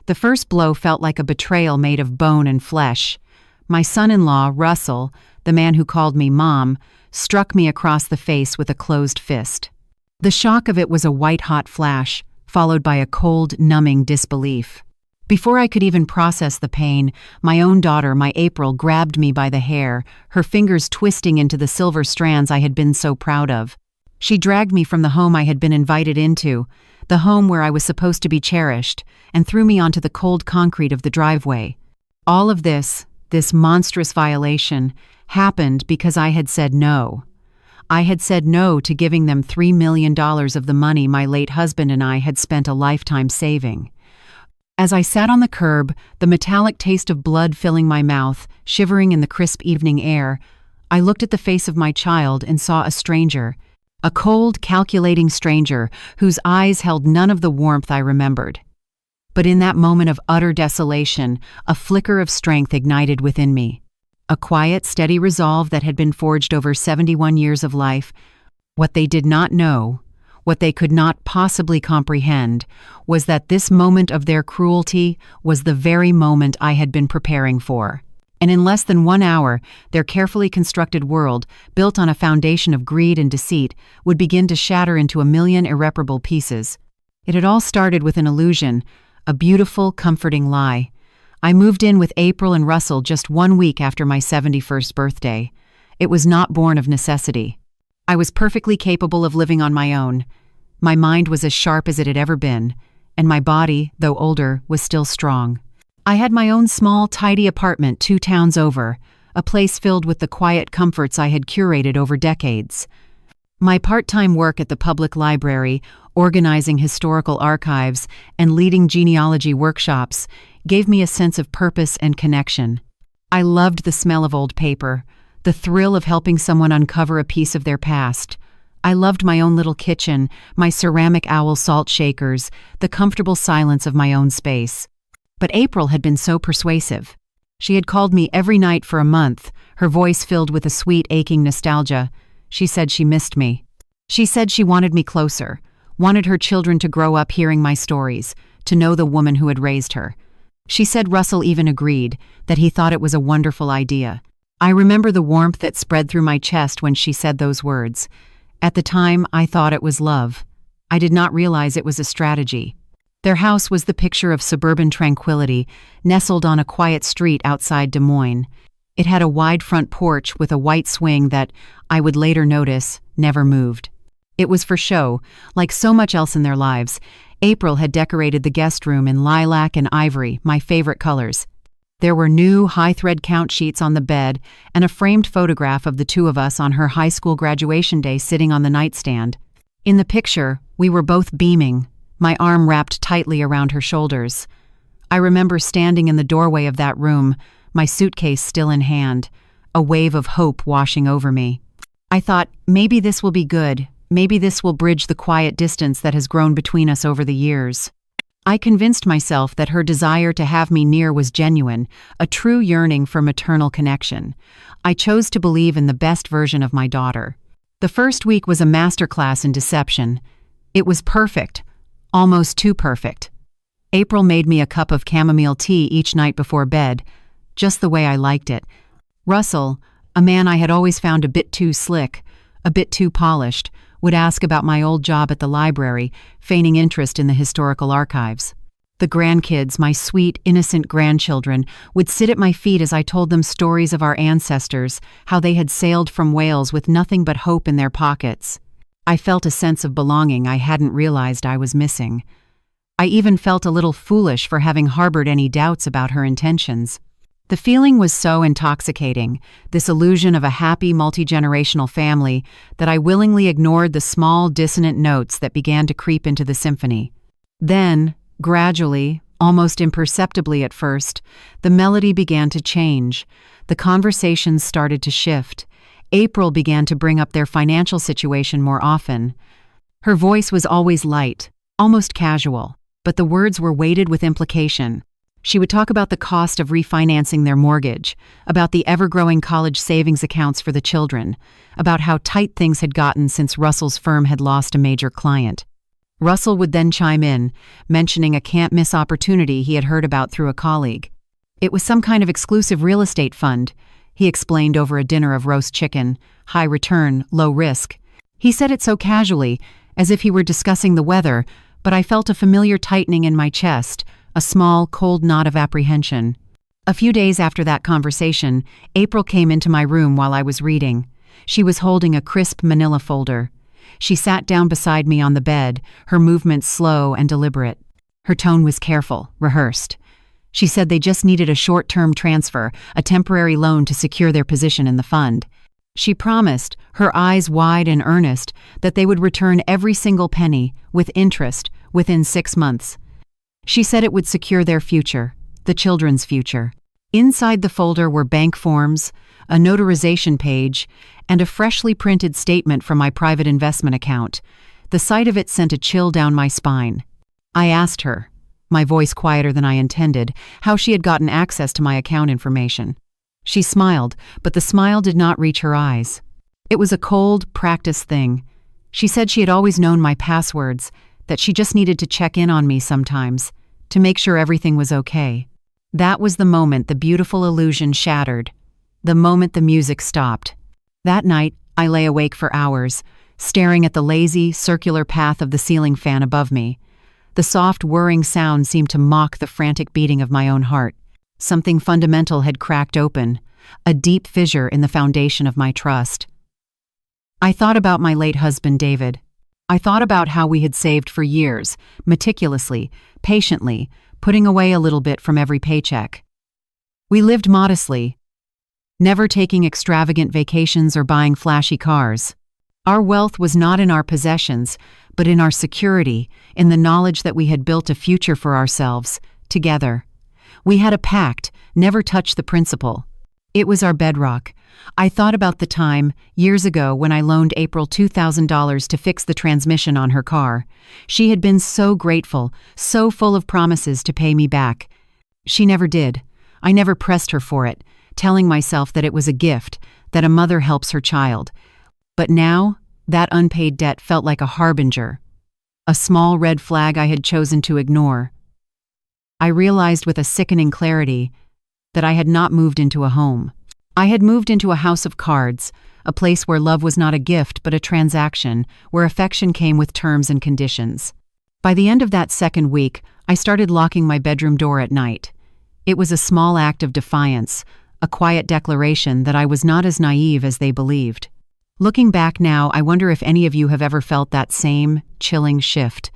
The first blow felt like a betrayal made of bone and flesh. My son-in-law, Russell, the man who called me Mom, struck me across the face with a closed fist. The shock of it was a white-hot flash, followed by a cold, numbing disbelief. Before I could even process the pain, my own daughter, my April, grabbed me by the hair, her fingers twisting into the silver strands I had been so proud of. She dragged me from the home I had been invited into, the home where I was supposed to be cherished, and threw me onto the cold concrete of the driveway. All of this monstrous violation, happened because I had said no. I had said no to giving them $3 million of the money my late husband and I had spent a lifetime saving. As I sat on the curb, the metallic taste of blood filling my mouth, shivering in the crisp evening air, I looked at the face of my child and saw a stranger, a cold, calculating stranger whose eyes held none of the warmth I remembered. But in that moment of utter desolation, a flicker of strength ignited within me. A quiet, steady resolve that had been forged over 71 years of life. What they did not know, what they could not possibly comprehend, was that this moment of their cruelty was the very moment I had been preparing for. And in less than 1 hour, their carefully constructed world, built on a foundation of greed and deceit, would begin to shatter into a million irreparable pieces. It had all started with an illusion, a beautiful, comforting lie. I moved in with April and Russell just 1 week after my 71st birthday. It was not born of necessity. I was perfectly capable of living on my own. My mind was as sharp as it had ever been, and my body, though older, was still strong. I had my own small, tidy apartment 2 towns over, a place filled with the quiet comforts I had curated over decades. My part-time work at the public library, organizing historical archives, and leading genealogy workshops gave me a sense of purpose and connection. I loved the smell of old paper, the thrill of helping someone uncover a piece of their past. I loved my own little kitchen, my ceramic owl salt shakers, the comfortable silence of my own space. But April had been so persuasive. She had called me every night for a month, her voice filled with a sweet, aching nostalgia. She said she missed me. She said she wanted me closer, wanted her children to grow up hearing my stories, to know the woman who had raised her. She said Russell even agreed, that he thought it was a wonderful idea. I remember the warmth that spread through my chest when she said those words. At the time, I thought it was love. I did not realize it was a strategy. Their house was the picture of suburban tranquility, nestled on a quiet street outside Des Moines. It had a wide front porch with a white swing that, I would later notice, never moved. It was for show, like so much else in their lives. April had decorated the guest room in lilac and ivory, my favorite colors. There were new high-thread count sheets on the bed and a framed photograph of the 2 of us on her high school graduation day sitting on the nightstand. In the picture, we were both beaming, my arm wrapped tightly around her shoulders. I remember standing in the doorway of that room, my suitcase still in hand, a wave of hope washing over me. I thought, maybe this will be good. Maybe this will bridge the quiet distance that has grown between us over the years. I convinced myself that her desire to have me near was genuine, a true yearning for maternal connection. I chose to believe in the best version of my daughter. The first week was a masterclass in deception. It was perfect, almost too perfect. April made me a cup of chamomile tea each night before bed, just the way I liked it. Russell, a man I had always found a bit too slick, a bit too polished, would ask about my old job at the library, feigning interest in the historical archives. The grandkids, my sweet, innocent grandchildren, would sit at my feet as I told them stories of our ancestors, how they had sailed from Wales with nothing but hope in their pockets. I felt a sense of belonging I hadn't realized I was missing. I even felt a little foolish for having harbored any doubts about her intentions. The feeling was so intoxicating, this illusion of a happy multi-generational family, that I willingly ignored the small dissonant notes that began to creep into the symphony. Then, gradually, almost imperceptibly at first, the melody began to change. The conversations started to shift. April began to bring up their financial situation more often. Her voice was always light, almost casual, but the words were weighted with implication. She would talk about the cost of refinancing their mortgage, about the ever-growing college savings accounts for the children, about how tight things had gotten since Russell's firm had lost a major client. Russell would then chime in, mentioning a can't-miss opportunity he had heard about through a colleague. It was some kind of exclusive real estate fund, he explained over a dinner of roast chicken, high return, low risk. He said it so casually, as if he were discussing the weather, but I felt a familiar tightening in my chest, a small, cold knot of apprehension. A few days after that conversation, April came into my room while I was reading. She was holding a crisp manila folder. She sat down beside me on the bed, her movements slow and deliberate. Her tone was careful, rehearsed. She said they just needed a short-term transfer, a temporary loan to secure their position in the fund. She promised, her eyes wide and earnest, that they would return every single penny, with interest, within 6 months. She said it would secure their future, the children's future. Inside the folder were bank forms, a notarization page, and a freshly printed statement from my private investment account. The sight of it sent a chill down my spine. I asked her, my voice quieter than I intended, how she had gotten access to my account information. She smiled, but the smile did not reach her eyes. It was a cold, practiced thing. She said she had always known my passwords, that she just needed to check in on me sometimes, to make sure everything was okay. That was the moment the beautiful illusion shattered, the moment the music stopped. That night, I lay awake for hours, staring at the lazy, circular path of the ceiling fan above me. The soft, whirring sound seemed to mock the frantic beating of my own heart. Something fundamental had cracked open, a deep fissure in the foundation of my trust. I thought about my late husband, David. I thought about how we had saved for years, meticulously, patiently, putting away a little bit from every paycheck. We lived modestly, never taking extravagant vacations or buying flashy cars. Our wealth was not in our possessions, but in our security, in the knowledge that we had built a future for ourselves, together. We had a pact, never touch the principal. It was our bedrock. I thought about the time, years ago, when I loaned April $2,000 to fix the transmission on her car. She had been so grateful, so full of promises to pay me back. She never did. I never pressed her for it, telling myself that it was a gift, that a mother helps her child. But now, that unpaid debt felt like a harbinger, a small red flag I had chosen to ignore. I realized with a sickening clarity that I had not moved into a home. I had moved into a house of cards, a place where love was not a gift but a transaction, where affection came with terms and conditions. By the end of that second week, I started locking my bedroom door at night. It was a small act of defiance, a quiet declaration that I was not as naive as they believed. Looking back now, I wonder if any of you have ever felt that same chilling shift.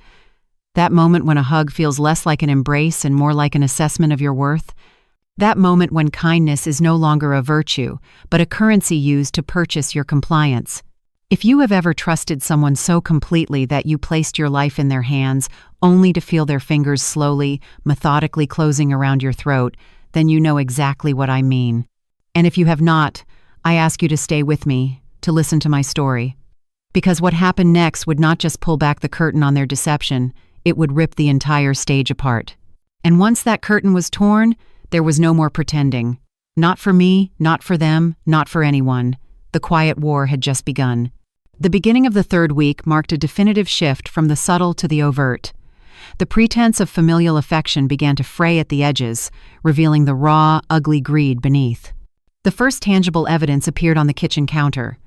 That moment when a hug feels less like an embrace and more like an assessment of your worth. That moment when kindness is no longer a virtue, but a currency used to purchase your compliance. If you have ever trusted someone so completely that you placed your life in their hands, only to feel their fingers slowly, methodically closing around your throat, then you know exactly what I mean. And if you have not, I ask you to stay with me, to listen to my story. Because what happened next would not just pull back the curtain on their deception, it would rip the entire stage apart. And once that curtain was torn, there was no more pretending. Not for me, not for them, not for anyone. The quiet war had just begun. The beginning of the third week marked a definitive shift from the subtle to the overt. The pretense of familial affection began to fray at the edges, revealing the raw, ugly greed beneath. The first tangible evidence appeared on the kitchen counter.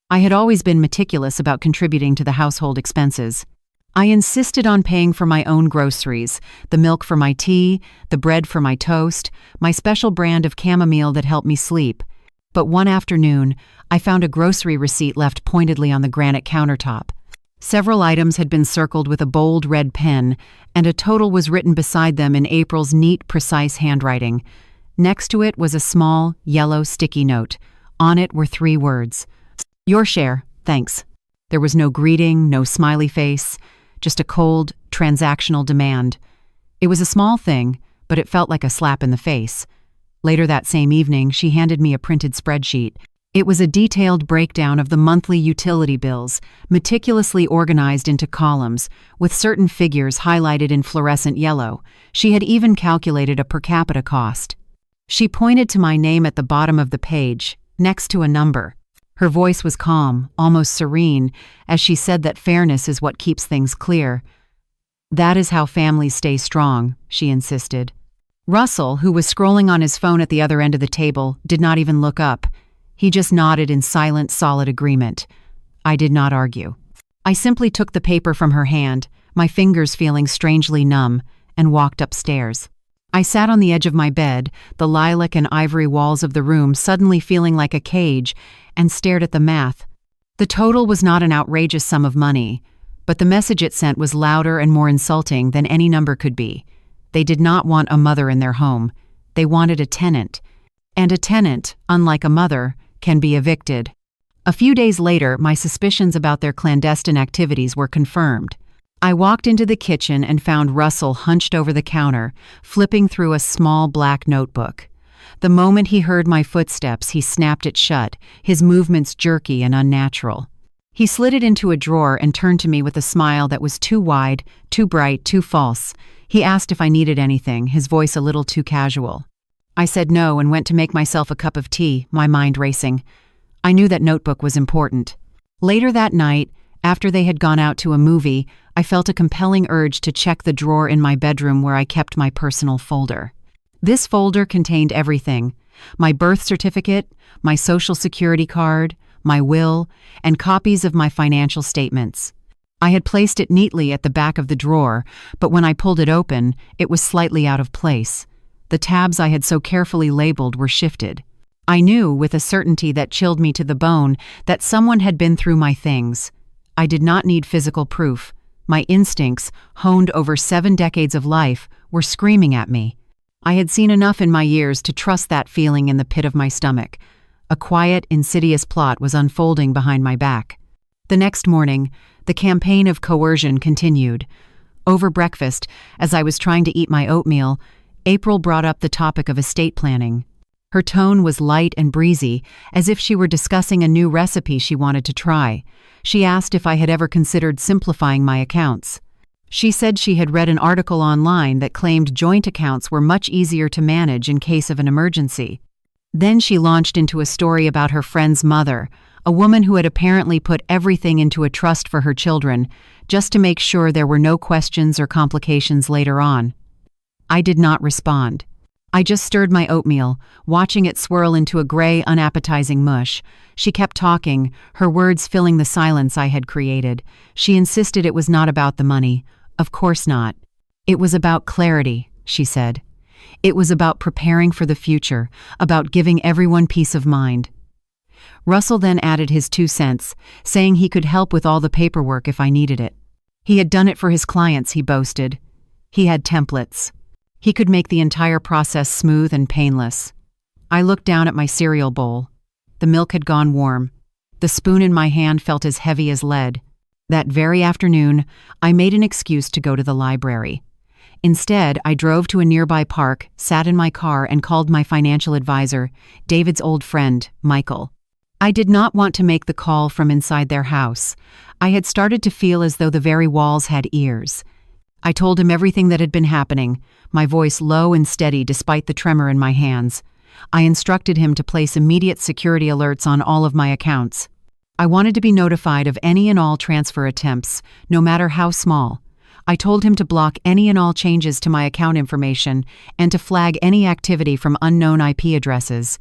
I had always been meticulous about contributing to the household expenses. I insisted on paying for my own groceries, the milk for my tea, the bread for my toast, my special brand of chamomile that helped me sleep. But one afternoon, I found a grocery receipt left pointedly on the granite countertop. Several items had been circled with a bold red pen, and a total was written beside them in April's neat, precise handwriting. Next to it was a small, yellow sticky note. On it were 3 words. "Your share, thanks." There was no greeting, no smiley face, just a cold, transactional demand. It was a small thing, but it felt like a slap in the face. Later that same evening, she handed me a printed spreadsheet. It was a detailed breakdown of the monthly utility bills, meticulously organized into columns, with certain figures highlighted in fluorescent yellow. She had even calculated a per capita cost. She pointed to my name at the bottom of the page, next to a number. Her voice was calm, almost serene, as she said that fairness is what keeps things clear. That is how families stay strong, she insisted. Russell, who was scrolling on his phone at the other end of the table, did not even look up. He just nodded in silent, solid agreement. I did not argue. I simply took the paper from her hand, my fingers feeling strangely numb, and walked upstairs. I sat on the edge of my bed, the lilac and ivory walls of the room suddenly feeling like a cage, and stared at the math. The total was not an outrageous sum of money, but the message it sent was louder and more insulting than any number could be. They did not want a mother in their home. They wanted a tenant. And a tenant, unlike a mother, can be evicted. A few days later, my suspicions about their clandestine activities were confirmed. I walked into the kitchen and found Russell hunched over the counter, flipping through a small black notebook. The moment he heard my footsteps, he snapped it shut, his movements jerky and unnatural. He slid it into a drawer and turned to me with a smile that was too wide, too bright, too false. He asked if I needed anything, his voice a little too casual. I said no and went to make myself a cup of tea, my mind racing. I knew that notebook was important. Later that night, after they had gone out to a movie, I felt a compelling urge to check the drawer in my bedroom where I kept my personal folder. This folder contained everything: my birth certificate, my social security card, my will, and copies of my financial statements. I had placed it neatly at the back of the drawer, but when I pulled it open, it was slightly out of place. The tabs I had so carefully labeled were shifted. I knew, with a certainty that chilled me to the bone, that someone had been through my things. I did not need physical proof. My instincts, honed over 7 decades of life, were screaming at me. I had seen enough in my years to trust that feeling in the pit of my stomach. A quiet, insidious plot was unfolding behind my back. The next morning, the campaign of coercion continued. Over breakfast, as I was trying to eat my oatmeal, April brought up the topic of estate planning. Her tone was light and breezy, as if she were discussing a new recipe she wanted to try. She asked if I had ever considered simplifying my accounts. She said she had read an article online that claimed joint accounts were much easier to manage in case of an emergency. Then she launched into a story about her friend's mother, a woman who had apparently put everything into a trust for her children, just to make sure there were no questions or complications later on. I did not respond. I just stirred my oatmeal, watching it swirl into a gray, unappetizing mush. She kept talking, her words filling the silence I had created. She insisted it was not about the money. Of course not. It was about clarity, she said. It was about preparing for the future, about giving everyone peace of mind. Russell then added his 2 cents, saying he could help with all the paperwork if I needed it. He had done it for his clients, he boasted. He had templates. He could make the entire process smooth and painless. I looked down at my cereal bowl. The milk had gone warm. The spoon in my hand felt as heavy as lead. That very afternoon, I made an excuse to go to the library. Instead, I drove to a nearby park, sat in my car, and called my financial advisor, David's old friend, Michael. I did not want to make the call from inside their house. I had started to feel as though the very walls had ears. I told him everything that had been happening, my voice low and steady despite the tremor in my hands. I instructed him to place immediate security alerts on all of my accounts. I wanted to be notified of any and all transfer attempts, no matter how small. I told him to block any and all changes to my account information and to flag any activity from unknown IP addresses.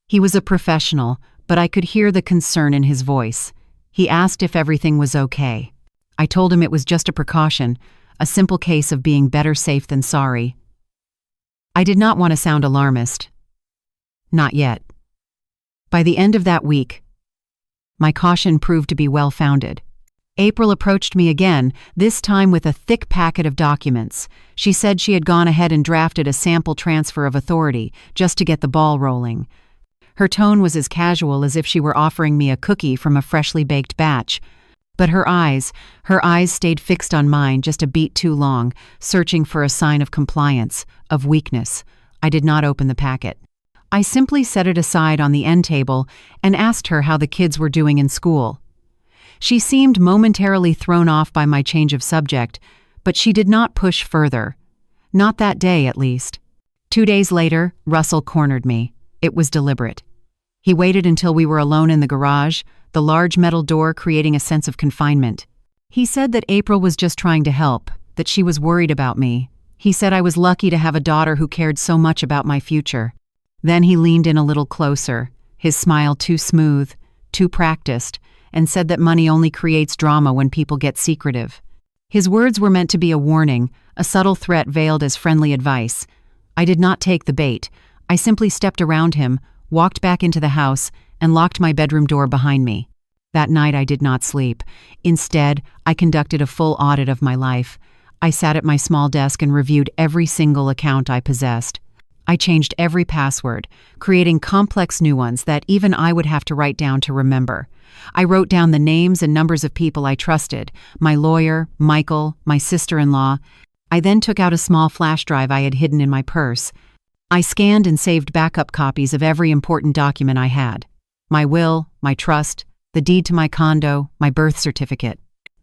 He was a professional, but I could hear the concern in his voice. He asked if everything was okay. I told him it was just a precaution, a simple case of being better safe than sorry. I did not want to sound alarmist. Not yet. By the end of that week, my caution proved to be well-founded. April approached me again, this time with a thick packet of documents. She said she had gone ahead and drafted a sample transfer of authority, just to get the ball rolling. Her tone was as casual as if she were offering me a cookie from a freshly baked batch. But her eyes stayed fixed on mine just a beat too long, searching for a sign of compliance, of weakness. I did not open the packet. I simply set it aside on the end table and asked her how the kids were doing in school. She seemed momentarily thrown off by my change of subject, but she did not push further. Not that day, at least. 2 days later, Russell cornered me. It was deliberate. He waited until we were alone in the garage, the large metal door creating a sense of confinement. He said that April was just trying to help, that she was worried about me. He said I was lucky to have a daughter who cared so much about my future. Then he leaned in a little closer, his smile too smooth, too practiced, and said that money only creates drama when people get secretive. His words were meant to be a warning, a subtle threat veiled as friendly advice. I did not take the bait. I simply stepped around him, walked back into the house, and locked my bedroom door behind me. That night I did not sleep. Instead, I conducted a full audit of my life. I sat at my small desk and reviewed every single account I possessed. I changed every password, creating complex new ones that even I would have to write down to remember. I wrote down the names and numbers of people I trusted, my lawyer, Michael, my sister-in-law. I then took out a small flash drive I had hidden in my purse. I scanned and saved backup copies of every important document I had. My will, my trust, the deed to my condo, my birth certificate.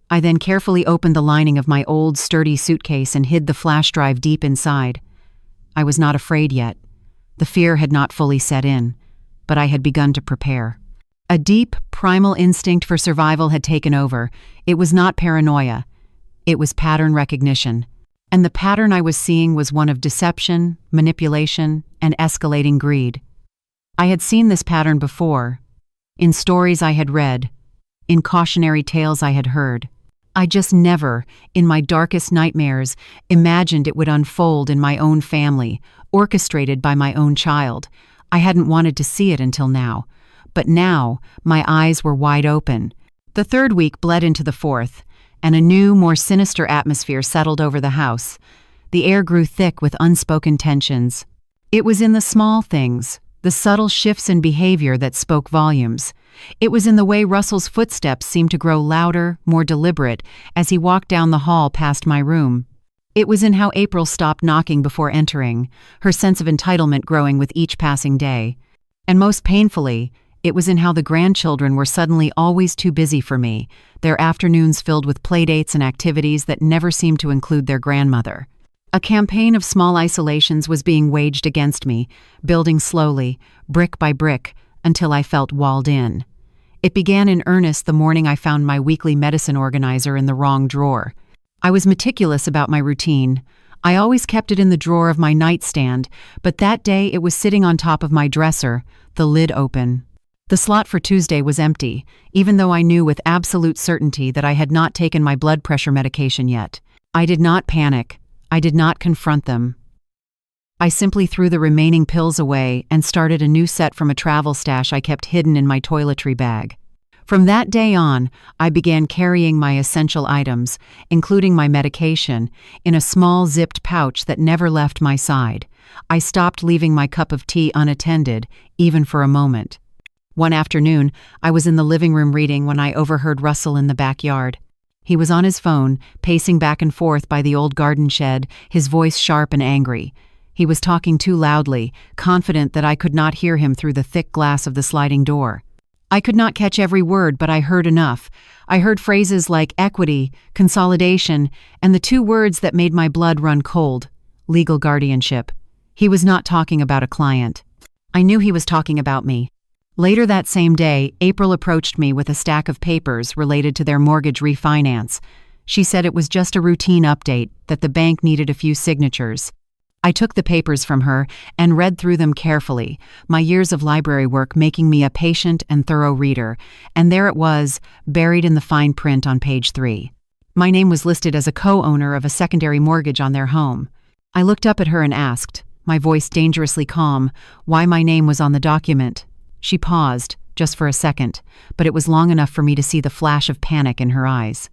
I then carefully opened the lining of my old, sturdy suitcase and hid the flash drive deep inside. I was not afraid yet. The fear had not fully set in, but I had begun to prepare. A deep, primal instinct for survival had taken over. It was not paranoia. It was pattern recognition. And the pattern I was seeing was one of deception, manipulation, and escalating greed. I had seen this pattern before, in stories I had read, in cautionary tales I had heard. I just never, in my darkest nightmares, imagined it would unfold in my own family, orchestrated by my own child. I hadn't wanted to see it until now. But now, my eyes were wide open. The third week bled into the fourth, and a new, more sinister atmosphere settled over the house. The air grew thick with unspoken tensions. It was in the small things, the subtle shifts in behavior that spoke volumes. It was in the way Russell's footsteps seemed to grow louder, more deliberate, as he walked down the hall past my room. It was in how April stopped knocking before entering, her sense of entitlement growing with each passing day. And most painfully, it was in how the grandchildren were suddenly always too busy for me, their afternoons filled with playdates and activities that never seemed to include their grandmother. A campaign of small isolations was being waged against me, building slowly, brick by brick, until I felt walled in. It began in earnest the morning I found my weekly medicine organizer in the wrong drawer. I was meticulous about my routine. I always kept it in the drawer of my nightstand, but that day it was sitting on top of my dresser, the lid open. The slot for Tuesday was empty, even though I knew with absolute certainty that I had not taken my blood pressure medication yet. I did not panic. I did not confront them. I simply threw the remaining pills away and started a new set from a travel stash I kept hidden in my toiletry bag. From that day on, I began carrying my essential items, including my medication, in a small zipped pouch that never left my side. I stopped leaving my cup of tea unattended, even for a moment. One afternoon, I was in the living room reading when I overheard Russell in the backyard. He was on his phone, pacing back and forth by the old garden shed, his voice sharp and angry. He was talking too loudly, confident that I could not hear him through the thick glass of the sliding door. I could not catch every word, but I heard enough. I heard phrases like equity, consolidation, and the two words that made my blood run cold: legal guardianship. He was not talking about a client. I knew he was talking about me. Later that same day, April approached me with a stack of papers related to their mortgage refinance. She said it was just a routine update, that the bank needed a few signatures. I took the papers from her and read through them carefully, my years of library work making me a patient and thorough reader, and there it was, buried in the fine print on page 3. My name was listed as a co-owner of a secondary mortgage on their home. I looked up at her and asked, my voice dangerously calm, why my name was on the document. She paused, just for a second, but it was long enough for me to see the flash of panic in her eyes.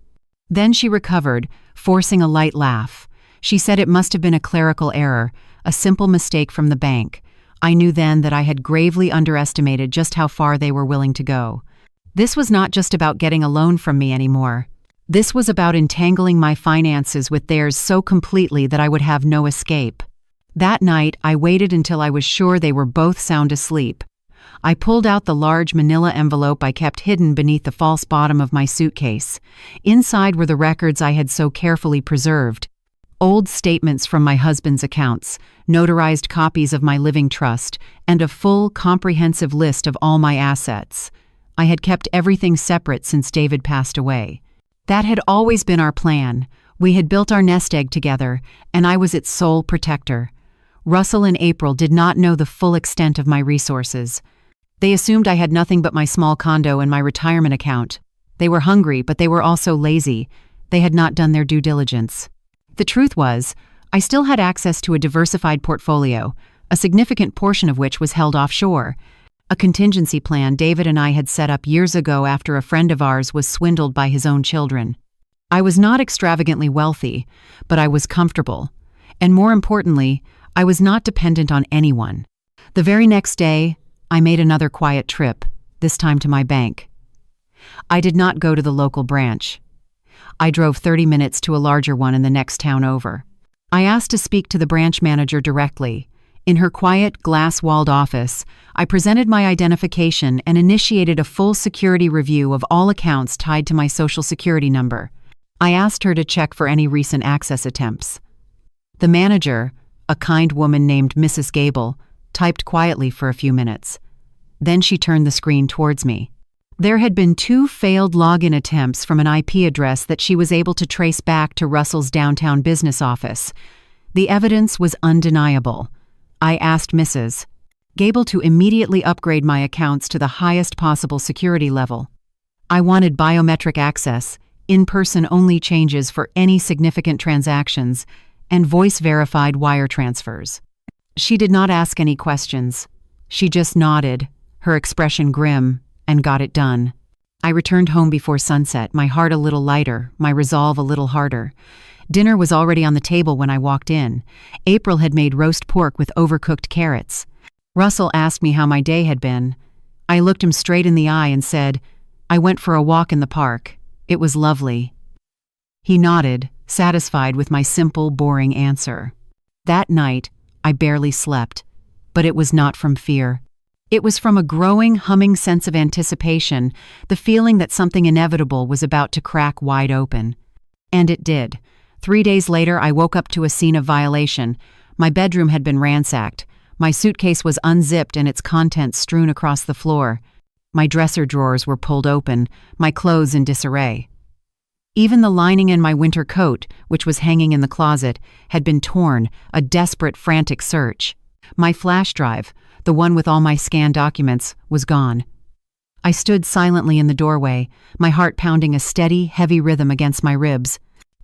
Then she recovered, forcing a light laugh. She said it must have been a clerical error, a simple mistake from the bank. I knew then that I had gravely underestimated just how far they were willing to go. This was not just about getting a loan from me anymore. This was about entangling my finances with theirs so completely that I would have no escape. That night, I waited until I was sure they were both sound asleep. I pulled out the large manila envelope I kept hidden beneath the false bottom of my suitcase. Inside were the records I had so carefully preserved. Old statements from my husband's accounts, notarized copies of my living trust, and a full, comprehensive list of all my assets. I had kept everything separate since David passed away. That had always been our plan. We had built our nest egg together, and I was its sole protector. Russell and April did not know the full extent of my resources. They assumed I had nothing but my small condo and my retirement account. They were hungry, but they were also lazy. They had not done their due diligence. The truth was, I still had access to a diversified portfolio, a significant portion of which was held offshore. A contingency plan David and I had set up years ago after a friend of ours was swindled by his own children. I was not extravagantly wealthy, but I was comfortable. And more importantly, I was not dependent on anyone. The very next day, I made another quiet trip, this time to my bank. I did not go to the local branch. I drove 30 minutes to a larger one in the next town over. I asked to speak to the branch manager directly. In her quiet, glass-walled office, I presented my identification and initiated a full security review of all accounts tied to my social security number. I asked her to check for any recent access attempts. The manager, a kind woman named Mrs. Gable, typed quietly for a few minutes. Then she turned the screen towards me. There had been 2 failed login attempts from an IP address that she was able to trace back to Russell's downtown business office. The evidence was undeniable. I asked Mrs. Gable to immediately upgrade my accounts to the highest possible security level. I wanted biometric access, in-person only changes for any significant transactions, and voice-verified wire transfers. She did not ask any questions. She just nodded, her expression grim, and got it done. I returned home before sunset, my heart a little lighter, my resolve a little harder. Dinner was already on the table when I walked in. April had made roast pork with overcooked carrots. Russell asked me how my day had been. I looked him straight in the eye and said, "I went for a walk in the park. It was lovely." He nodded, satisfied with my simple, boring answer. That night, I barely slept, but it was not from fear. It was from a growing, humming sense of anticipation, the feeling that something inevitable was about to crack wide open. And it did. 3 days later, I woke up to a scene of violation. My bedroom had been ransacked. My suitcase was unzipped and its contents strewn across the floor. My dresser drawers were pulled open, my clothes in disarray. Even the lining in my winter coat, which was hanging in the closet, had been torn, a desperate, frantic search. My flash drive, the one with all my scanned documents, was gone. I stood silently in the doorway, my heart pounding a steady, heavy rhythm against my ribs.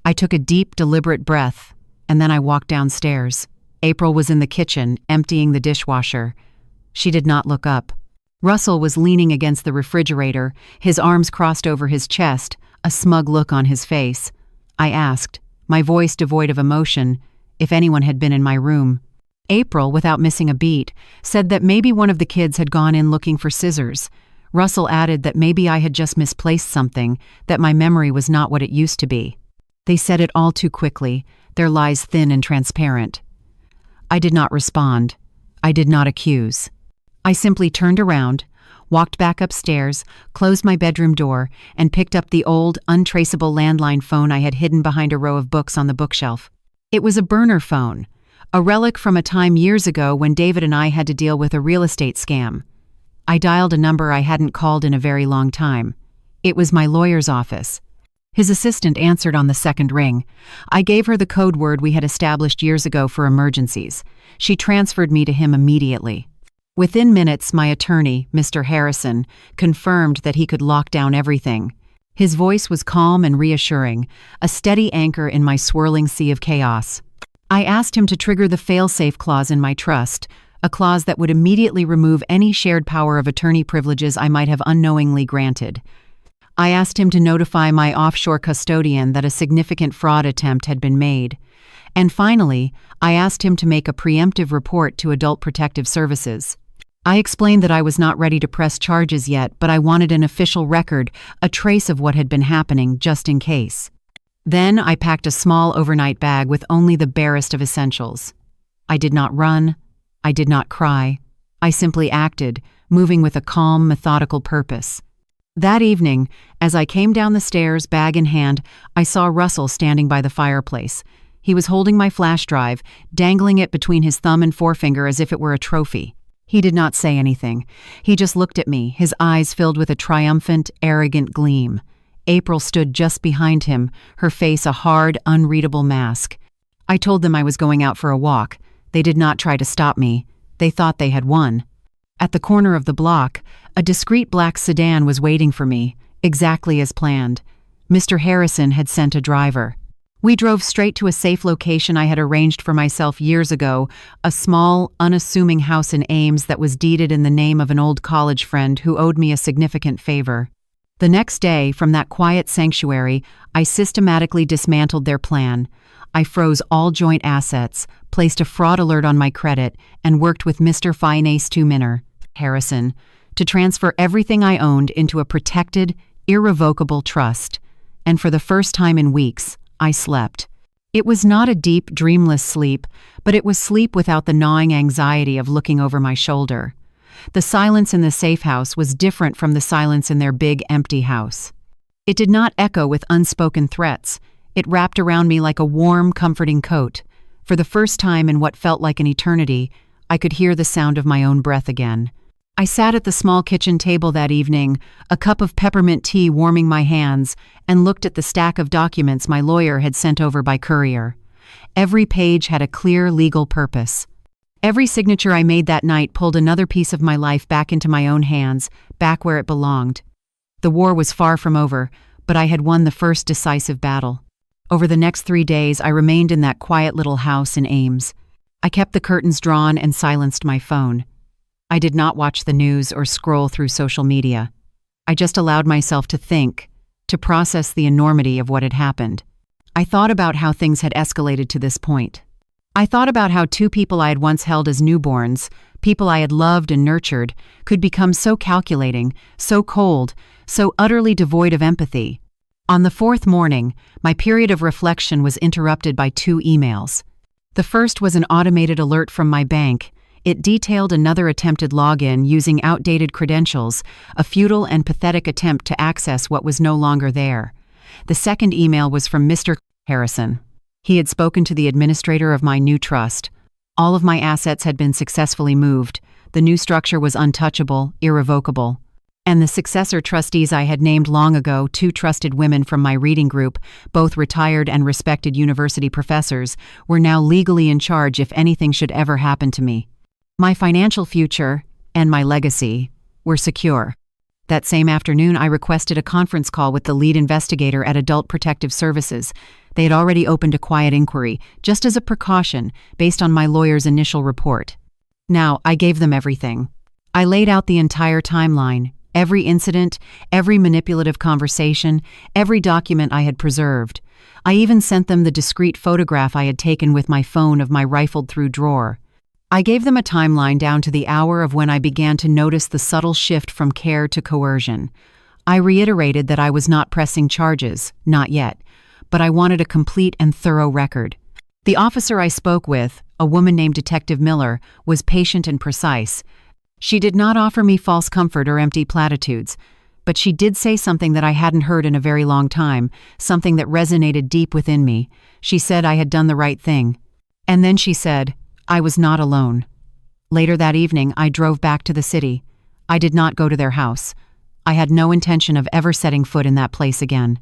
I took a deep, deliberate breath, and then I walked downstairs. April was in the kitchen, emptying the dishwasher. She did not look up. Russell was leaning against the refrigerator, his arms crossed over his chest, a smug look on his face. I asked, my voice devoid of emotion, if anyone had been in my room. April, without missing a beat, said that maybe one of the kids had gone in looking for scissors. Russell added that maybe I had just misplaced something, that my memory was not what it used to be. They said it all too quickly, their lies thin and transparent. I did not respond. I did not accuse. I simply turned around, walked back upstairs, closed my bedroom door, and picked up the old, untraceable landline phone I had hidden behind a row of books on the bookshelf. It was a burner phone, a relic from a time years ago when David and I had to deal with a real estate scam. I dialed a number I hadn't called in a very long time. It was my lawyer's office. His assistant answered on the second ring. I gave her the code word we had established years ago for emergencies. She transferred me to him immediately. Within minutes, my attorney, Mr. Harrison, confirmed that he could lock down everything. His voice was calm and reassuring, a steady anchor in my swirling sea of chaos. I asked him to trigger the fail-safe clause in my trust, a clause that would immediately remove any shared power of attorney privileges I might have unknowingly granted. I asked him to notify my offshore custodian that a significant fraud attempt had been made. And finally, I asked him to make a preemptive report to Adult Protective Services. I explained that I was not ready to press charges yet, but I wanted an official record, a trace of what had been happening, just in case. Then I packed a small overnight bag with only the barest of essentials. I did not run. I did not cry. I simply acted, moving with a calm, methodical purpose. That evening, as I came down the stairs, bag in hand, I saw Russell standing by the fireplace. He was holding my flash drive, dangling it between his thumb and forefinger as if it were a trophy. He did not say anything. He just looked at me, his eyes filled with a triumphant, arrogant gleam. April stood just behind him, her face a hard, unreadable mask. I told them I was going out for a walk. They did not try to stop me. They thought they had won. At the corner of the block, a discreet black sedan was waiting for me, exactly as planned. Mr. Harrison had sent a driver. We drove straight to a safe location I had arranged for myself years ago, a small, unassuming house in Ames that was deeded in the name of an old college friend who owed me a significant favor. The next day, from that quiet sanctuary, I systematically dismantled their plan. I froze all joint assets, placed a fraud alert on my credit, and worked with Mr. Finance to Minner, Harrison, to transfer everything I owned into a protected, irrevocable trust. And for the first time in weeks, I slept. It was not a deep, dreamless sleep, but it was sleep without the gnawing anxiety of looking over my shoulder. The silence in the safe house was different from the silence in their big, empty house. It did not echo with unspoken threats. It wrapped around me like a warm, comforting coat. For the first time in what felt like an eternity, I could hear the sound of my own breath again. I sat at the small kitchen table that evening, a cup of peppermint tea warming my hands, and looked at the stack of documents my lawyer had sent over by courier. Every page had a clear legal purpose. Every signature I made that night pulled another piece of my life back into my own hands, back where it belonged. The war was far from over, but I had won the first decisive battle. Over the next 3 days, I remained in that quiet little house in Ames. I kept the curtains drawn and silenced my phone. I did not watch the news or scroll through social media. I just allowed myself to think, to process the enormity of what had happened. I thought about how things had escalated to this point. I thought about how two people I had once held as newborns, people I had loved and nurtured, could become so calculating, so cold, so utterly devoid of empathy. On the 4th morning, my period of reflection was interrupted by 2 emails. The first was an automated alert from my bank. It detailed another attempted login using outdated credentials, a futile and pathetic attempt to access what was no longer there. The second email was from Mr. Harrison. He had spoken to the administrator of my new trust. All of my assets had been successfully moved. The new structure was untouchable, irrevocable. And the successor trustees I had named long ago, 2 trusted women from my reading group, both retired and respected university professors, were now legally in charge if anything should ever happen to me. My financial future, and my legacy, were secure. That same afternoon, I requested a conference call with the lead investigator at Adult Protective Services. They had already opened a quiet inquiry, just as a precaution, based on my lawyer's initial report. Now, I gave them everything. I laid out the entire timeline, every incident, every manipulative conversation, every document I had preserved. I even sent them the discreet photograph I had taken with my phone of my rifled-through drawer. I gave them a timeline down to the hour of when I began to notice the subtle shift from care to coercion. I reiterated that I was not pressing charges, not yet, but I wanted a complete and thorough record. The officer I spoke with, a woman named Detective Miller, was patient and precise. She did not offer me false comfort or empty platitudes, but she did say something that I hadn't heard in a very long time, something that resonated deep within me. She said I had done the right thing. And then she said, I was not alone. Later that evening, I drove back to the city. I did not go to their house. I had no intention of ever setting foot in that place again.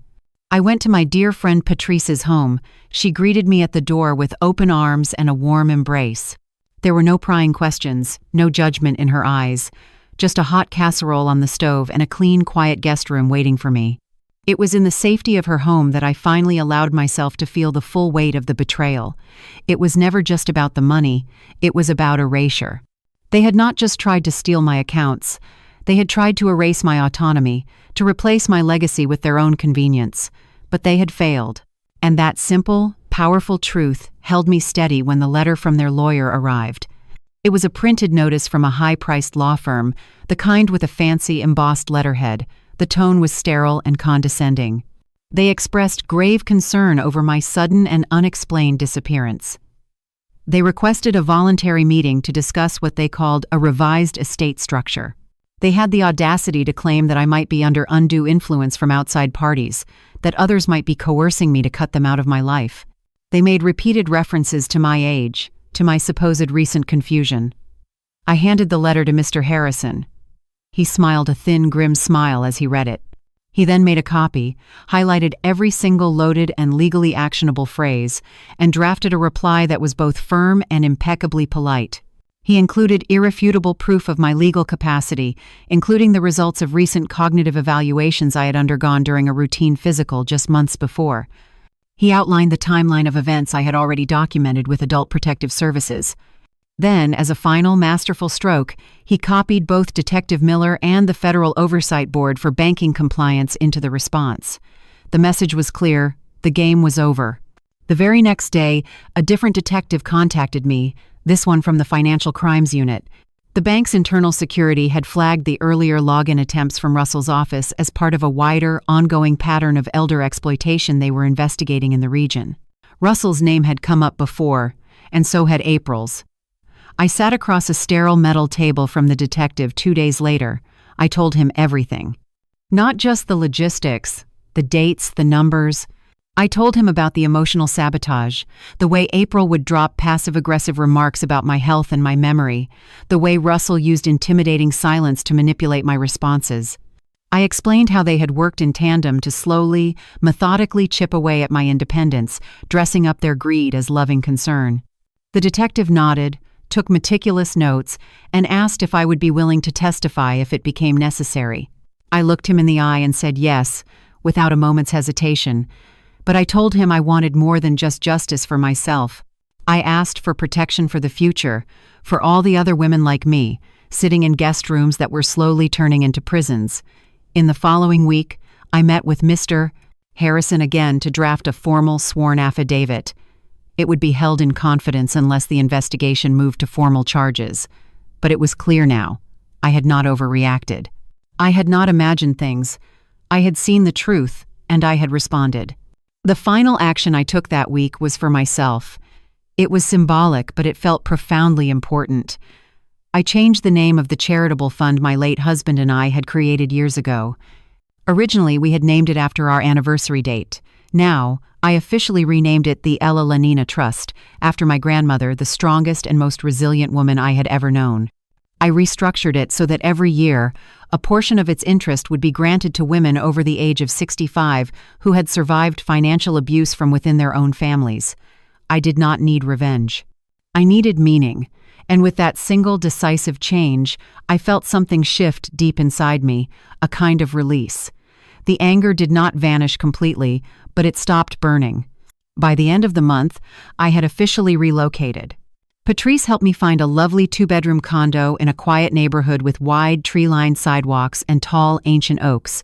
I went to my dear friend Patrice's home. She greeted me at the door with open arms and a warm embrace. There were no prying questions, no judgment in her eyes, just a hot casserole on the stove and a clean, quiet guest room waiting for me. It was in the safety of her home that I finally allowed myself to feel the full weight of the betrayal. It was never just about the money, it was about erasure. They had not just tried to steal my accounts. They had tried to erase my autonomy, to replace my legacy with their own convenience. But they had failed. And that simple, powerful truth held me steady when the letter from their lawyer arrived. It was a printed notice from a high-priced law firm, the kind with a fancy embossed letterhead. The tone was sterile and condescending. They expressed grave concern over my sudden and unexplained disappearance. They requested a voluntary meeting to discuss what they called a revised estate structure. They had the audacity to claim that I might be under undue influence from outside parties, that others might be coercing me to cut them out of my life. They made repeated references to my age, to my supposed recent confusion. I handed the letter to Mr. Harrison. He smiled a thin, grim smile as he read it. He then made a copy, highlighted every single loaded and legally actionable phrase, and drafted a reply that was both firm and impeccably polite. He included irrefutable proof of my legal capacity, including the results of recent cognitive evaluations I had undergone during a routine physical just months before. He outlined the timeline of events I had already documented with Adult Protective Services. Then, as a final masterful stroke, he copied both Detective Miller and the Federal Oversight Board for banking compliance into the response. The message was clear: the game was over. The very next day, a different detective contacted me, this one from the Financial Crimes Unit. The bank's internal security had flagged the earlier login attempts from Russell's office as part of a wider, ongoing pattern of elder exploitation they were investigating in the region. Russell's name had come up before, and so had April's. I sat across a sterile metal table from the detective 2 days later. I told him everything. Not just the logistics, the dates, the numbers. I told him about the emotional sabotage, the way April would drop passive-aggressive remarks about my health and my memory, the way Russell used intimidating silence to manipulate my responses. I explained how they had worked in tandem to slowly, methodically chip away at my independence, dressing up their greed as loving concern. The detective nodded, took meticulous notes, and asked if I would be willing to testify if it became necessary. I looked him in the eye and said yes, without a moment's hesitation. But I told him I wanted more than just justice for myself. I asked for protection for the future, for all the other women like me, sitting in guest rooms that were slowly turning into prisons. In the following week, I met with Mr. Harrison again to draft a formal sworn affidavit. It would be held in confidence unless the investigation moved to formal charges. But it was clear now. I had not overreacted. I had not imagined things. I had seen the truth, and I had responded. The final action I took that week was for myself. It was symbolic, but it felt profoundly important. I changed the name of the charitable fund my late husband and I had created years ago. Originally, we had named it after our anniversary date. Now, I officially renamed it the ELELLANENA Trust, after my grandmother, the strongest and most resilient woman I had ever known. I restructured it so that every year, a portion of its interest would be granted to women over the age of 65 who had survived financial abuse from within their own families. I did not need revenge. I needed meaning, and with that single decisive change, I felt something shift deep inside me, a kind of release. The anger did not vanish completely, but it stopped burning. By the end of the month, I had officially relocated. Patrice helped me find a lovely 2-bedroom condo in a quiet neighborhood with wide, tree-lined sidewalks and tall, ancient oaks.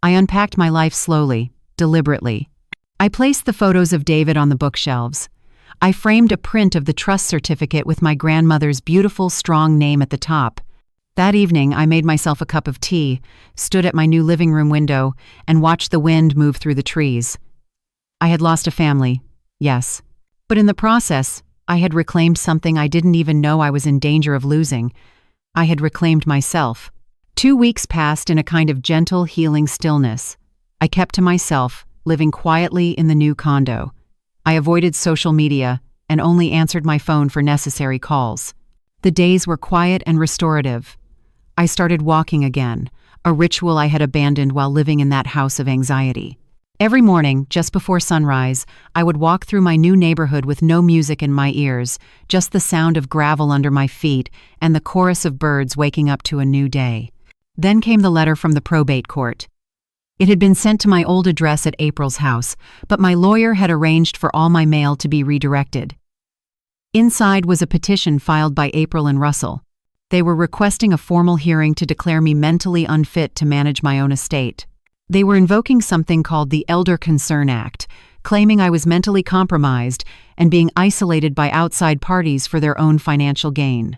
I unpacked my life slowly, deliberately. I placed the photos of David on the bookshelves. I framed a print of the trust certificate with my grandmother's beautiful, strong name at the top. That evening, I made myself a cup of tea, stood at my new living room window, and watched the wind move through the trees. I had lost a family, yes. But in the process, I had reclaimed something I didn't even know I was in danger of losing. I had reclaimed myself. 2 weeks passed in a kind of gentle, healing stillness. I kept to myself, living quietly in the new condo. I avoided social media and only answered my phone for necessary calls. The days were quiet and restorative. I started walking again, a ritual I had abandoned while living in that house of anxiety. Every morning, just before sunrise, I would walk through my new neighborhood with no music in my ears, just the sound of gravel under my feet and the chorus of birds waking up to a new day. Then came the letter from the probate court. It had been sent to my old address at April's house, but my lawyer had arranged for all my mail to be redirected. Inside was a petition filed by April and Russell. They were requesting a formal hearing to declare me mentally unfit to manage my own estate. They were invoking something called the Elder Concern Act, claiming I was mentally compromised and being isolated by outside parties for their own financial gain.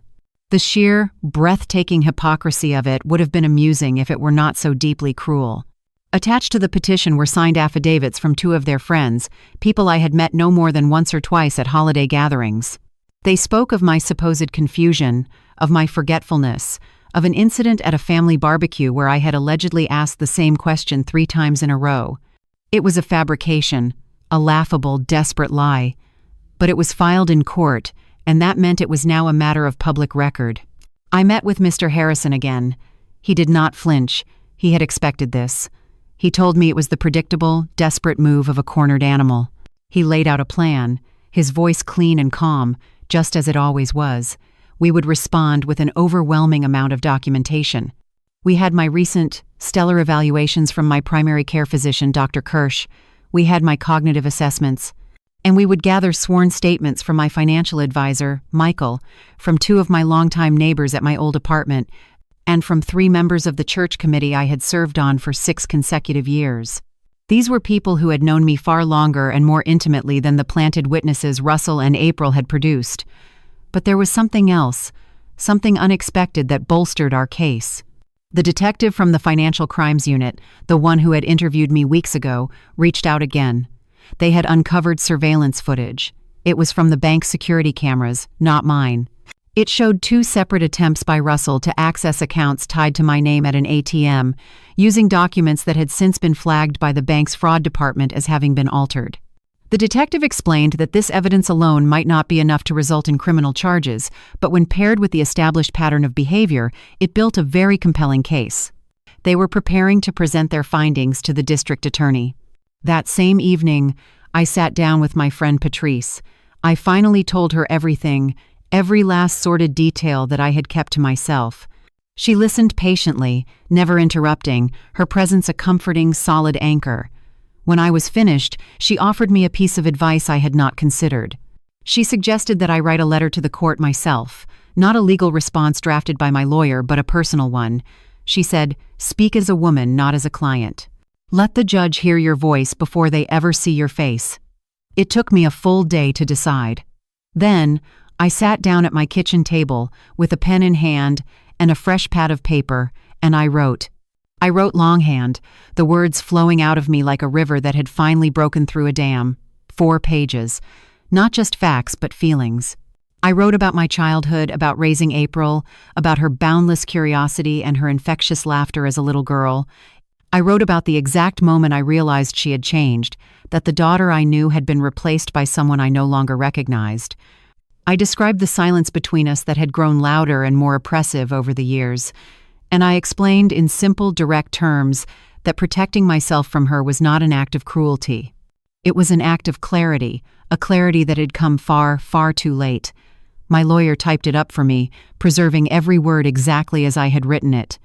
The sheer, breathtaking hypocrisy of it would have been amusing if it were not so deeply cruel. Attached to the petition were signed affidavits from 2 of their friends, people I had met no more than once or twice at holiday gatherings. They spoke of my supposed confusion, of my forgetfulness, of an incident at a family barbecue where I had allegedly asked the same question 3 times in a row. It was a fabrication, a laughable, desperate lie. But it was filed in court, and that meant it was now a matter of public record. I met with Mr. Harrison again. He did not flinch. He had expected this. He told me it was the predictable, desperate move of a cornered animal. He laid out a plan, his voice clean and calm, just as it always was. We would respond with an overwhelming amount of documentation. We had my recent, stellar evaluations from my primary care physician, Dr. Kirsch. We had my cognitive assessments. And we would gather sworn statements from my financial advisor, Michael, from 2 of my longtime neighbors at my old apartment, and from 3 members of the church committee I had served on for 6 consecutive years. These were people who had known me far longer and more intimately than the planted witnesses Russell and April had produced. But there was something else, something unexpected that bolstered our case. The detective from the Financial Crimes Unit, the one who had interviewed me weeks ago, reached out again. They had uncovered surveillance footage. It was from the bank's security cameras, not mine. It showed 2 separate attempts by Russell to access accounts tied to my name at an ATM, using documents that had since been flagged by the bank's fraud department as having been altered. The detective explained that this evidence alone might not be enough to result in criminal charges, but when paired with the established pattern of behavior, it built a very compelling case. They were preparing to present their findings to the district attorney. That same evening, I sat down with my friend Patrice. I finally told her everything, every last sordid detail that I had kept to myself. She listened patiently, never interrupting, her presence a comforting, solid anchor. When I was finished, she offered me a piece of advice I had not considered. She suggested that I write a letter to the court myself, not a legal response drafted by my lawyer, but a personal one. She said, "Speak as a woman, not as a client. Let the judge hear your voice before they ever see your face." It took me a full day to decide. Then, I sat down at my kitchen table with a pen in hand and a fresh pad of paper, and I wrote. I wrote longhand, the words flowing out of me like a river that had finally broken through a dam. 4 pages. Not just facts, but feelings. I wrote about my childhood, about raising April, about her boundless curiosity and her infectious laughter as a little girl. I wrote about the exact moment I realized she had changed, that the daughter I knew had been replaced by someone I no longer recognized. I described the silence between us that had grown louder and more oppressive over the years, and I explained in simple, direct terms that protecting myself from her was not an act of cruelty. It was an act of clarity, a clarity that had come far, far too late. My lawyer typed it up for me, preserving every word exactly as I had written it.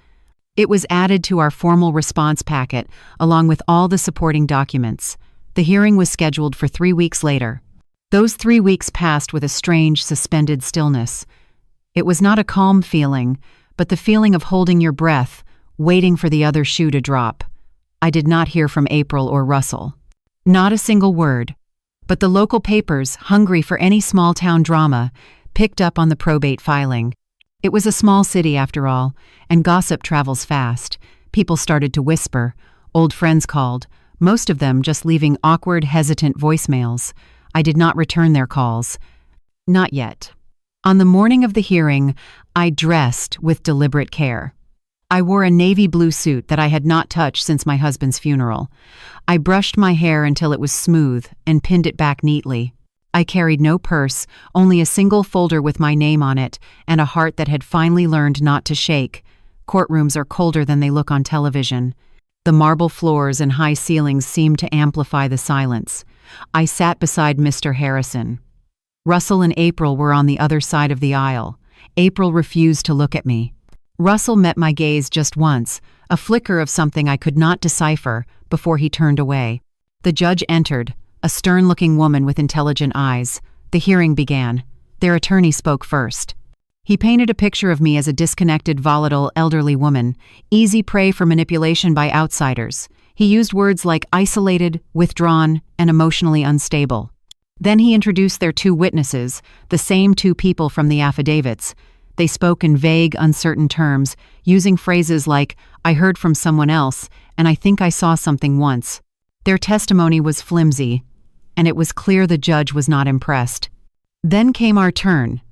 It was added to our formal response packet, along with all the supporting documents. The hearing was scheduled for 3 weeks later. Those 3 weeks passed with a strange, suspended stillness. It was not a calm feeling, but the feeling of holding your breath, waiting for the other shoe to drop. I did not hear from April or Russell. Not a single word. But the local papers, hungry for any small-town drama, picked up on the probate filing. It was a small city after all, and gossip travels fast. People started to whisper. Old friends called, most of them just leaving awkward, hesitant voicemails. I did not return their calls. Not yet. On the morning of the hearing, I dressed with deliberate care. I wore a navy blue suit that I had not touched since my husband's funeral. I brushed my hair until it was smooth and pinned it back neatly. I carried no purse, only a single folder with my name on it and a heart that had finally learned not to shake. Courtrooms are colder than they look on television. The marble floors and high ceilings seemed to amplify the silence. I sat beside Mr. Harrison. Russell and April were on the other side of the aisle. April refused to look at me. Russell met my gaze just once, a flicker of something I could not decipher, before he turned away. The judge entered, a stern-looking woman with intelligent eyes. The hearing began. Their attorney spoke first. He painted a picture of me as a disconnected, volatile, elderly woman, easy prey for manipulation by outsiders. He used words like isolated, withdrawn, and emotionally unstable. Then he introduced their 2 witnesses, the same 2 people from the affidavits. They spoke in vague, uncertain terms, using phrases like, "I heard from someone else," and "I think I saw something once." Their testimony was flimsy, and it was clear the judge was not impressed. Then came our turn.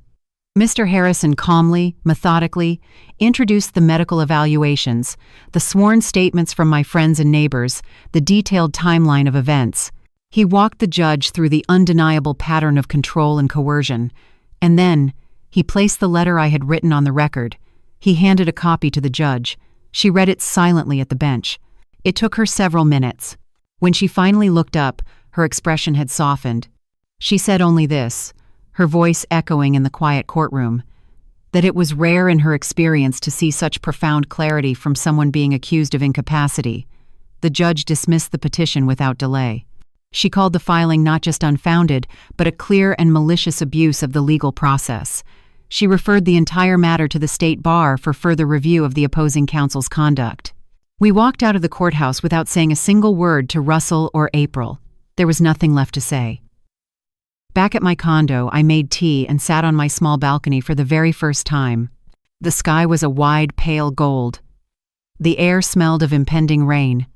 Mr. Harrison calmly, methodically, introduced the medical evaluations, the sworn statements from my friends and neighbors, the detailed timeline of events. He walked the judge through the undeniable pattern of control and coercion, and then he placed the letter I had written on the record. He handed a copy to the judge. She read it silently at the bench. It took her several minutes. When she finally looked up, her expression had softened. She said only this, her voice echoing in the quiet courtroom, that it was rare in her experience to see such profound clarity from someone being accused of incapacity. The judge dismissed the petition without delay. She called the filing not just unfounded, but a clear and malicious abuse of the legal process. She referred the entire matter to the state bar for further review of the opposing counsel's conduct. We walked out of the courthouse without saying a single word to Russell or April. There was nothing left to say. Back at my condo, I made tea and sat on my small balcony for the very first time. The sky was a wide, pale gold. The air smelled of impending rain.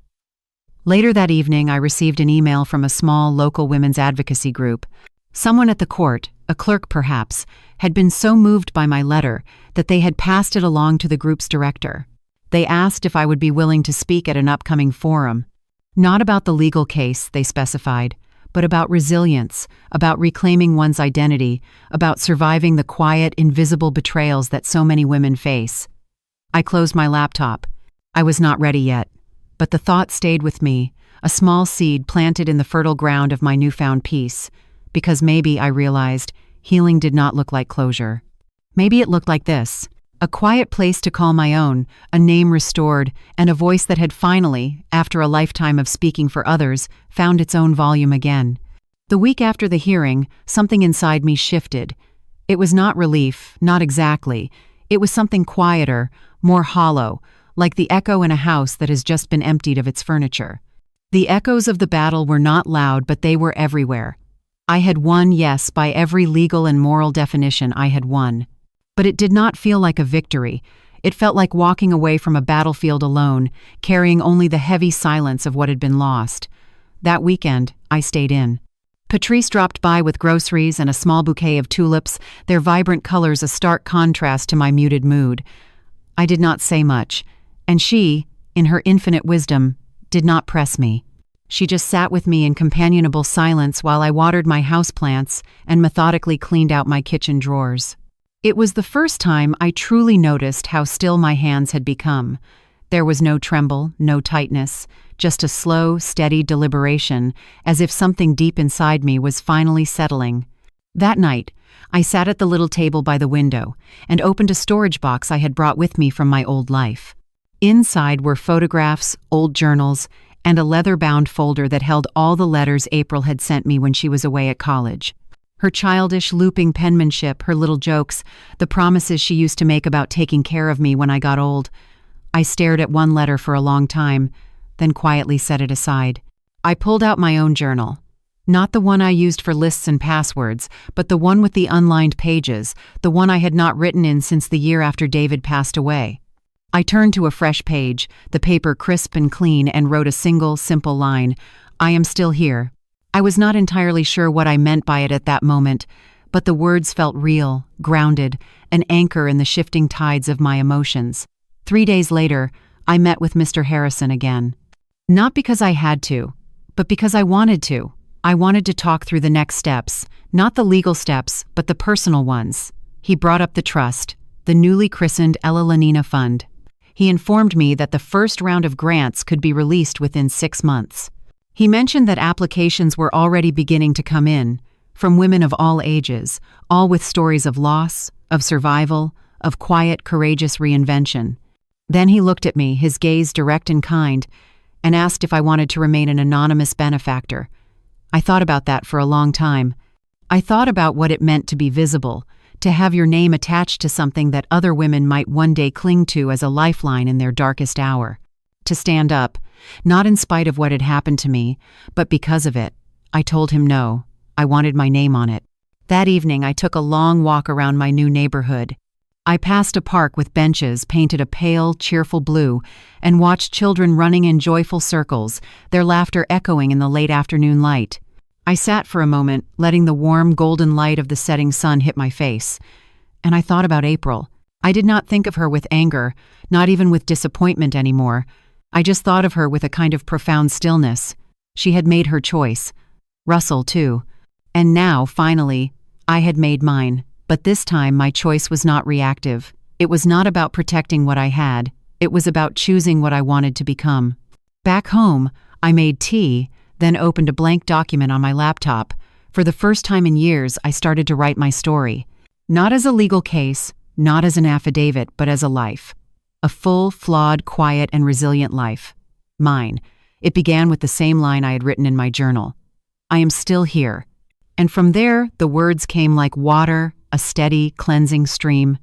Later that evening, I received an email from a small local women's advocacy group. Someone at the court, a clerk perhaps, had been so moved by my letter that they had passed it along to the group's director. They asked if I would be willing to speak at an upcoming forum. Not about the legal case, they specified, but about resilience, about reclaiming one's identity, about surviving the quiet, invisible betrayals that so many women face. I closed my laptop. I was not ready yet. But the thought stayed with me, a small seed planted in the fertile ground of my newfound peace, because maybe, I realized, healing did not look like closure. Maybe it looked like this: a quiet place to call my own, a name restored, and a voice that had finally, after a lifetime of speaking for others, found its own volume again. The week after the hearing, something inside me shifted. It was not relief, not exactly. It was something quieter, more hollow, like the echo in a house that has just been emptied of its furniture. The echoes of the battle were not loud, but they were everywhere. I had won, yes, by every legal and moral definition I had won. But it did not feel like a victory. It felt like walking away from a battlefield alone, carrying only the heavy silence of what had been lost. That weekend, I stayed in. Patrice dropped by with groceries and a small bouquet of tulips, their vibrant colors a stark contrast to my muted mood. I did not say much, and she, in her infinite wisdom, did not press me. She just sat with me in companionable silence while I watered my houseplants and methodically cleaned out my kitchen drawers. It was the first time I truly noticed how still my hands had become. There was no tremble, no tightness, just a slow, steady deliberation, as if something deep inside me was finally settling. That night, I sat at the little table by the window and opened a storage box I had brought with me from my old life. Inside were photographs, old journals, and a leather-bound folder that held all the letters April had sent me when she was away at college. Her childish, looping penmanship, her little jokes, the promises she used to make about taking care of me when I got old. I stared at one letter for a long time, then quietly set it aside. I pulled out my own journal. Not the one I used for lists and passwords, but the one with the unlined pages, the one I had not written in since the year after David passed away. I turned to a fresh page, the paper crisp and clean, and wrote a single, simple line: "I am still here." I was not entirely sure what I meant by it at that moment, but the words felt real, grounded, an anchor in the shifting tides of my emotions. 3 days later, I met with Mr. Harrison again. Not because I had to, but because I wanted to. I wanted to talk through the next steps, not the legal steps, but the personal ones. He brought up the trust, the newly christened ELELLANENA Fund. He informed me that the first round of grants could be released within 6 months. He mentioned that applications were already beginning to come in, from women of all ages, all with stories of loss, of survival, of quiet, courageous reinvention. Then he looked at me, his gaze direct and kind, and asked if I wanted to remain an anonymous benefactor. I thought about that for a long time. I thought about what it meant to be visible, to have your name attached to something that other women might one day cling to as a lifeline in their darkest hour. To stand up, not in spite of what had happened to me, but because of it. I told him no. I wanted my name on it. That evening, I took a long walk around my new neighborhood. I passed a park with benches painted a pale, cheerful blue, and watched children running in joyful circles, their laughter echoing in the late afternoon light. I sat for a moment, letting the warm, golden light of the setting sun hit my face. And I thought about April. I did not think of her with anger, not even with disappointment anymore. I just thought of her with a kind of profound stillness. She had made her choice. Russell, too. And now, finally, I had made mine. But this time, my choice was not reactive. It was not about protecting what I had. It was about choosing what I wanted to become. Back home, I made tea, then opened a blank document on my laptop. For the first time in years, I started to write my story. Not as a legal case, not as an affidavit, but as a life. A full, flawed, quiet, and resilient life. Mine. It began with the same line I had written in my journal. I am still here. And from there, the words came like water, a steady, cleansing stream.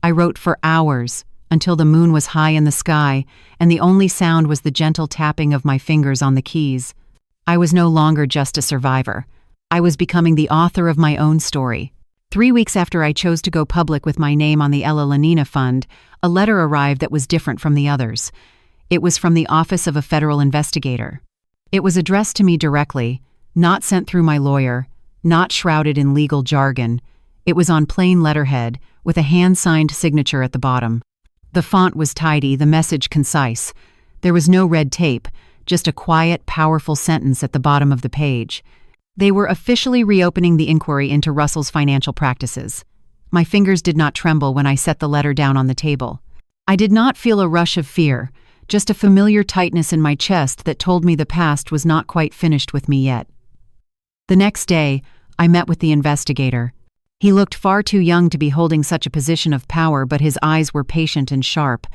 I wrote for hours, until the moon was high in the sky, and the only sound was the gentle tapping of my fingers on the keys. I was no longer just a survivor. I was becoming the author of my own story. 3 weeks after I chose to go public with my name on the ELELLANENA fund, a letter arrived that was different from the others. It was from the Office of a Federal Investigator. It was addressed to me directly, not sent through my lawyer, not shrouded in legal jargon. It was on plain letterhead, with a hand-signed signature at the bottom. The font was tidy, the message concise. There was no red tape, just a quiet, powerful sentence at the bottom of the page. They were officially reopening the inquiry into Russell's financial practices. My fingers did not tremble when I set the letter down on the table. I did not feel a rush of fear, just a familiar tightness in my chest that told me the past was not quite finished with me yet. The next day, I met with the investigator. He looked far too young to be holding such a position of power, but his eyes were patient and sharp.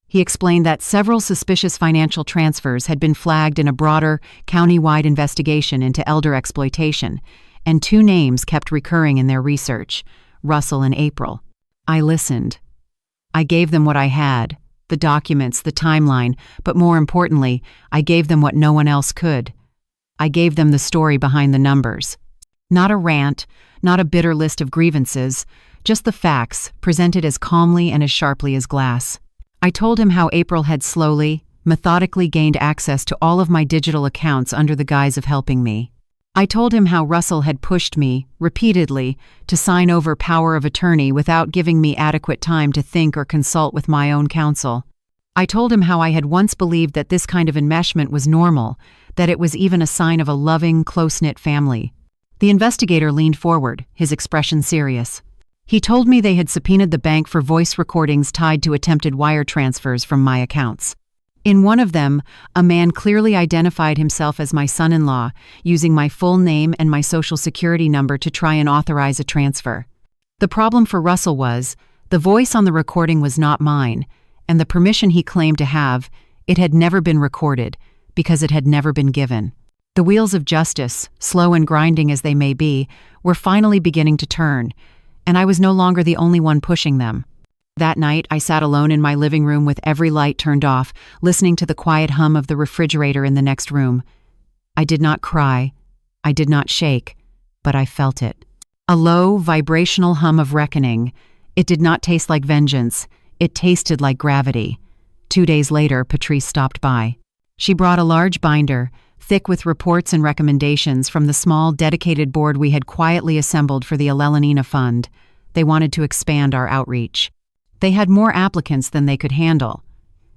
He explained that several suspicious financial transfers had been flagged in a broader, county-wide investigation into elder exploitation, and 2 names kept recurring in their research, Russell and April. I listened. I gave them what I had, the documents, the timeline, but more importantly, I gave them what no one else could. I gave them the story behind the numbers. Not a rant, not a bitter list of grievances, just the facts, presented as calmly and as sharply as glass. I told him how April had slowly, methodically gained access to all of my digital accounts under the guise of helping me. I told him how Russell had pushed me, repeatedly, to sign over power of attorney without giving me adequate time to think or consult with my own counsel. I told him how I had once believed that this kind of enmeshment was normal, that it was even a sign of a loving, close-knit family. The investigator leaned forward, his expression serious. He told me they had subpoenaed the bank for voice recordings tied to attempted wire transfers from my accounts. In one of them, a man clearly identified himself as my son-in-law, using my full name and my social security number to try and authorize a transfer. The problem for Russell was, the voice on the recording was not mine, and the permission he claimed to have, it had never been recorded, because it had never been given. The wheels of justice, slow and grinding as they may be, were finally beginning to turn, and I was no longer the only one pushing them. That night, I sat alone in my living room with every light turned off, listening to the quiet hum of the refrigerator in the next room. I did not cry. I did not shake, but I felt it. A low, vibrational hum of reckoning. It did not taste like vengeance. It tasted like gravity. 2 days later, Patrice stopped by. She brought a large binder, thick with reports and recommendations from the small, dedicated board we had quietly assembled for the ELELLANENA Fund. They wanted to expand our outreach. They had more applicants than they could handle.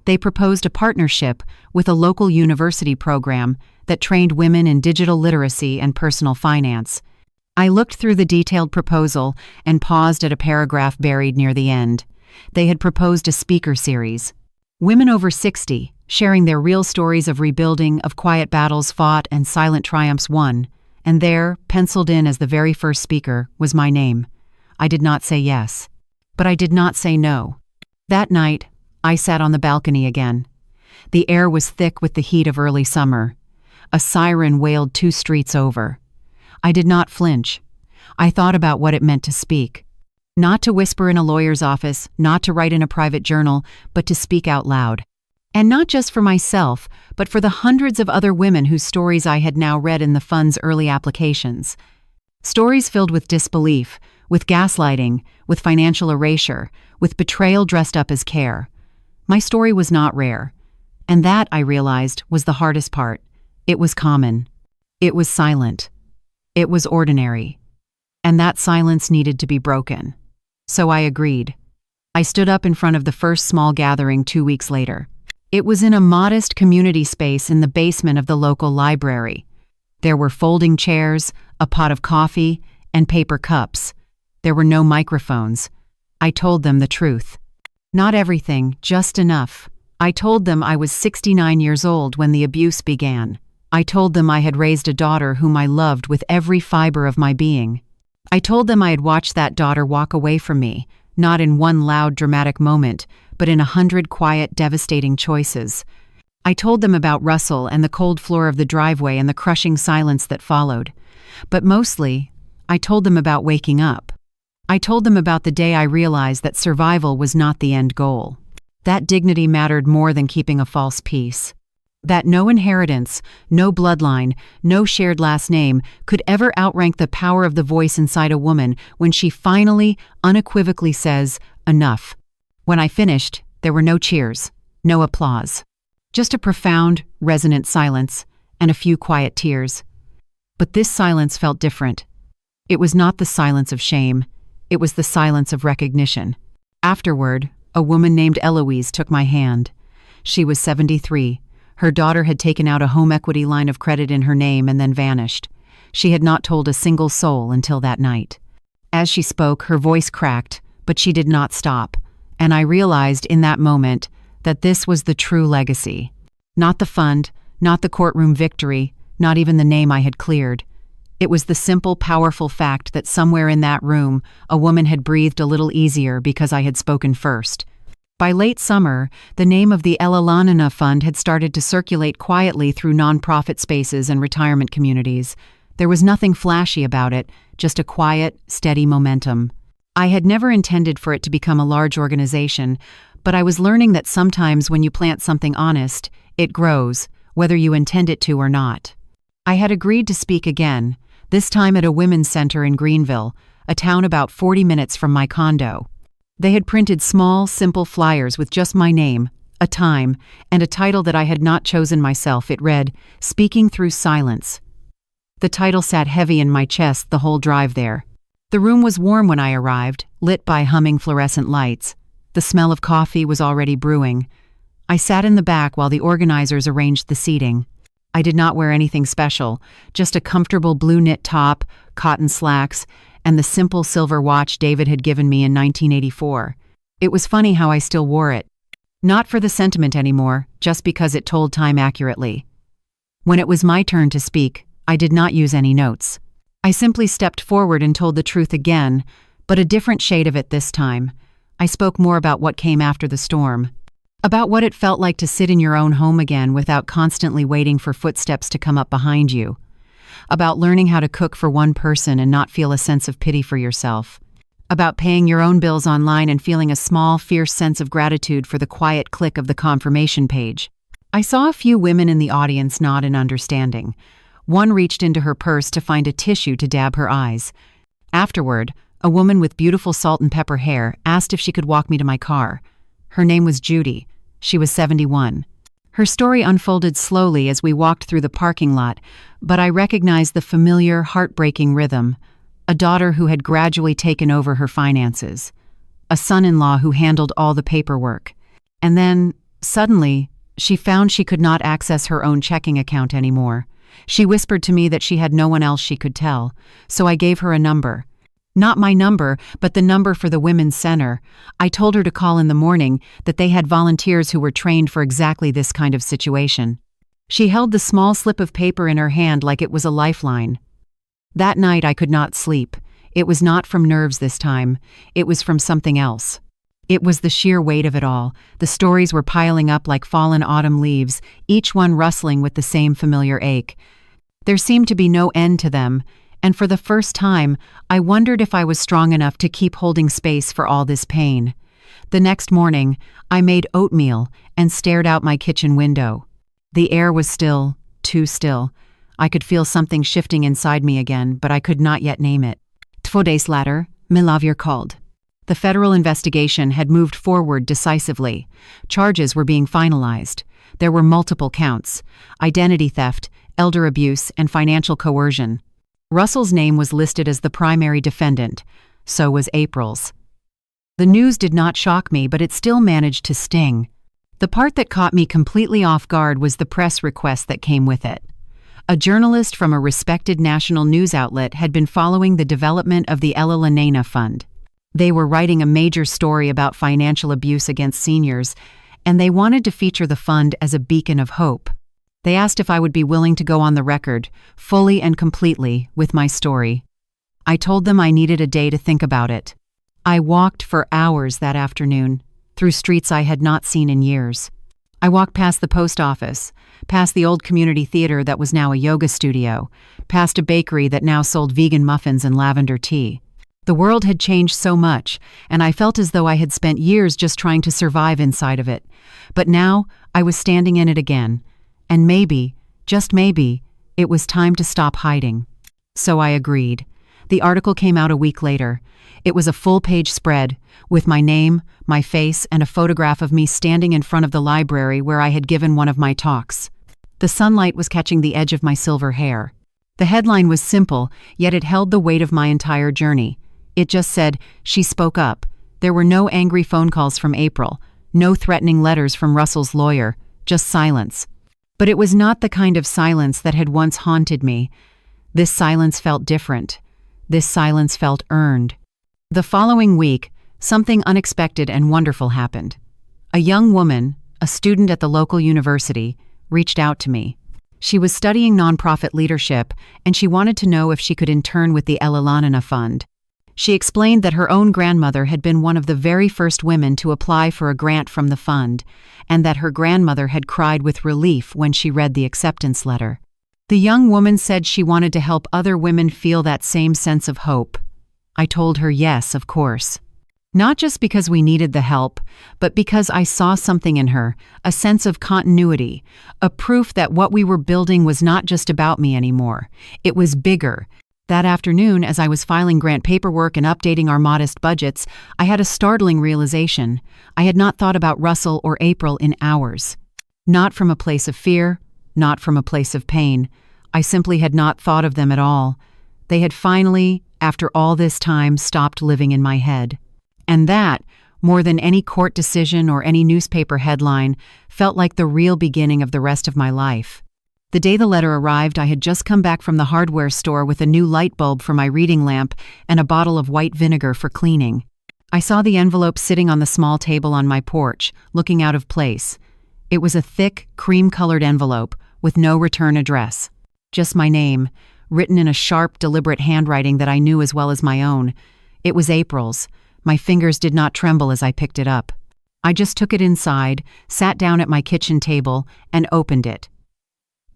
They proposed a partnership with a local university program that trained women in digital literacy and personal finance. I looked through the detailed proposal and paused at a paragraph buried near the end. They had proposed a speaker series. Women over 60, sharing their real stories of rebuilding, of quiet battles fought and silent triumphs won, and there, penciled in as the very first speaker, was my name. I did not say yes, but I did not say no. That night, I sat on the balcony again. The air was thick with the heat of early summer. A siren wailed 2 streets over. I did not flinch. I thought about what it meant to speak. Not to whisper in a lawyer's office, not to write in a private journal, but to speak out loud. And not just for myself, but for the hundreds of other women whose stories I had now read in the fund's early applications. Stories filled with disbelief, with gaslighting, with financial erasure, with betrayal dressed up as care. My story was not rare. And that, I realized, was the hardest part. It was common. It was silent. It was ordinary. And that silence needed to be broken. So I agreed. I stood up in front of the first small gathering 2 weeks later. It was in a modest community space in the basement of the local library. There were folding chairs, a pot of coffee, and paper cups. There were no microphones. I told them the truth. Not everything, just enough. I told them I was 69 years old when the abuse began. I told them I had raised a daughter whom I loved with every fiber of my being. I told them I had watched that daughter walk away from me, not in one loud, dramatic moment, but in 100 quiet, devastating choices. I told them about Russell and the cold floor of the driveway and the crushing silence that followed. But mostly, I told them about waking up. I told them about the day I realized that survival was not the end goal. That dignity mattered more than keeping a false peace. That no inheritance, no bloodline, no shared last name could ever outrank the power of the voice inside a woman when she finally, unequivocally says, "Enough." When I finished, there were no cheers, no applause. Just a profound, resonant silence, and a few quiet tears. But this silence felt different. It was not the silence of shame. It was the silence of recognition. Afterward, a woman named Eloise took my hand. She was 73. Her daughter had taken out a home equity line of credit in her name and then vanished. She had not told a single soul until that night. As she spoke, her voice cracked, but she did not stop, and I realized in that moment that this was the true legacy. Not the fund, not the courtroom victory, not even the name I had cleared. It was the simple, powerful fact that somewhere in that room, a woman had breathed a little easier because I had spoken first. By late summer, the name of the ELELLANENA fund had started to circulate quietly through nonprofit spaces and retirement communities. There was nothing flashy about it, just a quiet, steady momentum. I had never intended for it to become a large organization, but I was learning that sometimes when you plant something honest, it grows, whether you intend it to or not. I had agreed to speak again, this time at a women's center in Greenville, a town about 40 minutes from my condo. They had printed small, simple flyers with just my name, a time, and a title that I had not chosen myself. It read, "Speaking Through Silence." The title sat heavy in my chest the whole drive there. The room was warm when I arrived, lit by humming fluorescent lights. The smell of coffee was already brewing. I sat in the back while the organizers arranged the seating. I did not wear anything special, just a comfortable blue knit top, cotton slacks, and the simple silver watch David had given me in 1984. It was funny how I still wore it. Not for the sentiment anymore, just because it told time accurately. When it was my turn to speak, I did not use any notes. I simply stepped forward and told the truth again, but a different shade of it this time. I spoke more about what came after the storm. About what it felt like to sit in your own home again without constantly waiting for footsteps to come up behind you. About learning how to cook for one person and not feel a sense of pity for yourself. About paying your own bills online and feeling a small, fierce sense of gratitude for the quiet click of the confirmation page. I saw a few women in the audience nod in understanding. One reached into her purse to find a tissue to dab her eyes. Afterward, a woman with beautiful salt and pepper hair asked if she could walk me to my car. Her name was Judy. She was 71. Her story unfolded slowly as we walked through the parking lot, but I recognized the familiar, heartbreaking rhythm. A daughter who had gradually taken over her finances. A son-in-law who handled all the paperwork. And then, suddenly, she found she could not access her own checking account anymore. She whispered to me that she had no one else she could tell, so I gave her a number. Not my number, but the number for the Women's Center. I told her to call in the morning, that they had volunteers who were trained for exactly this kind of situation. She held the small slip of paper in her hand like it was a lifeline. That night I could not sleep. It was not from nerves this time. It was from something else. It was the sheer weight of it all. The stories were piling up like fallen autumn leaves, each one rustling with the same familiar ache. There seemed to be no end to them, and for the first time, I wondered if I was strong enough to keep holding space for all this pain. The next morning, I made oatmeal and stared out my kitchen window. The air was still, too still. I could feel something shifting inside me again, but I could not yet name it. 2 days later, Milavir called. The federal investigation had moved forward decisively. Charges were being finalized. There were multiple counts: identity theft, elder abuse, and financial coercion. Russell's name was listed as the primary defendant. So was April's. The news did not shock me, but it still managed to sting. The part that caught me completely off guard was the press request that came with it. A journalist from a respected national news outlet had been following the development of the ELELLANENA fund. They were writing a major story about financial abuse against seniors, and they wanted to feature the fund as a beacon of hope. They asked if I would be willing to go on the record, fully and completely, with my story. I told them I needed a day to think about it. I walked for hours that afternoon, through streets I had not seen in years. I walked past the post office, past the old community theater that was now a yoga studio, past a bakery that now sold vegan muffins and lavender tea. The world had changed so much, and I felt as though I had spent years just trying to survive inside of it. But now, I was standing in it again, and maybe, just maybe, it was time to stop hiding. So I agreed. The article came out a week later. It was a full-page spread, with my name, my face, and a photograph of me standing in front of the library where I had given one of my talks. The sunlight was catching the edge of my silver hair. The headline was simple, yet it held the weight of my entire journey. It just said, "She spoke up." There were no angry phone calls from April, no threatening letters from Russell's lawyer, just silence. But it was not the kind of silence that had once haunted me. This silence felt different. This silence felt earned. The following week, something unexpected and wonderful happened. A young woman, a student at the local university, reached out to me. She was studying nonprofit leadership, and she wanted to know if she could intern with the ELELLANENA fund. She explained that her own grandmother had been one of the very first women to apply for a grant from the fund, and that her grandmother had cried with relief when she read the acceptance letter. The young woman said she wanted to help other women feel that same sense of hope. I told her yes, of course. Not just because we needed the help, but because I saw something in her, a sense of continuity, a proof that what we were building was not just about me anymore. It was bigger. That afternoon, as I was filing grant paperwork and updating our modest budgets, I had a startling realization. I had not thought about Russell or April in hours. Not from a place of fear, not from a place of pain. I simply had not thought of them at all. They had finally, after all this time, stopped living in my head. And that, more than any court decision or any newspaper headline, felt like the real beginning of the rest of my life. The day the letter arrived, I had just come back from the hardware store with a new light bulb for my reading lamp and a bottle of white vinegar for cleaning. I saw the envelope sitting on the small table on my porch, looking out of place. It was a thick, cream-colored envelope with no return address. Just my name, written in a sharp, deliberate handwriting that I knew as well as my own. It was April's. My fingers did not tremble as I picked it up. I just took it inside, sat down at my kitchen table, and opened it.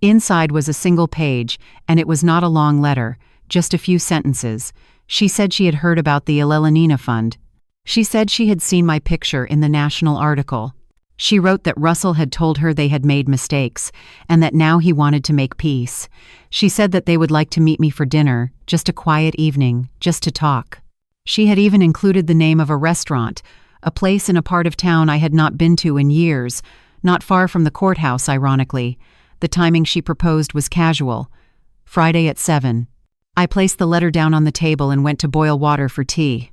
Inside was a single page, and it was not a long letter, just a few sentences. She said she had heard about the ELELLANENA fund. She said she had seen my picture in the national article. She wrote that Russell had told her they had made mistakes, and that now he wanted to make peace. She said that they would like to meet me for dinner, just a quiet evening, just to talk. She had even included the name of a restaurant, a place in a part of town I had not been to in years, not far from the courthouse, ironically. The timing she proposed was casual. Friday at 7. I placed the letter down on the table and went to boil water for tea.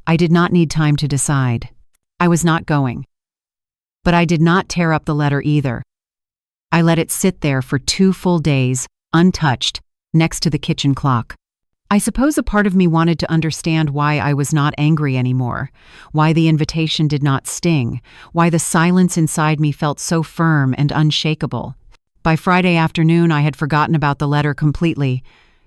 I did not need time to decide. I was not going. But I did not tear up the letter either. I let it sit there for 2 full days, untouched, next to the kitchen clock. I suppose a part of me wanted to understand why I was not angry anymore, why the invitation did not sting, why the silence inside me felt so firm and unshakable. By Friday afternoon, I had forgotten about the letter completely.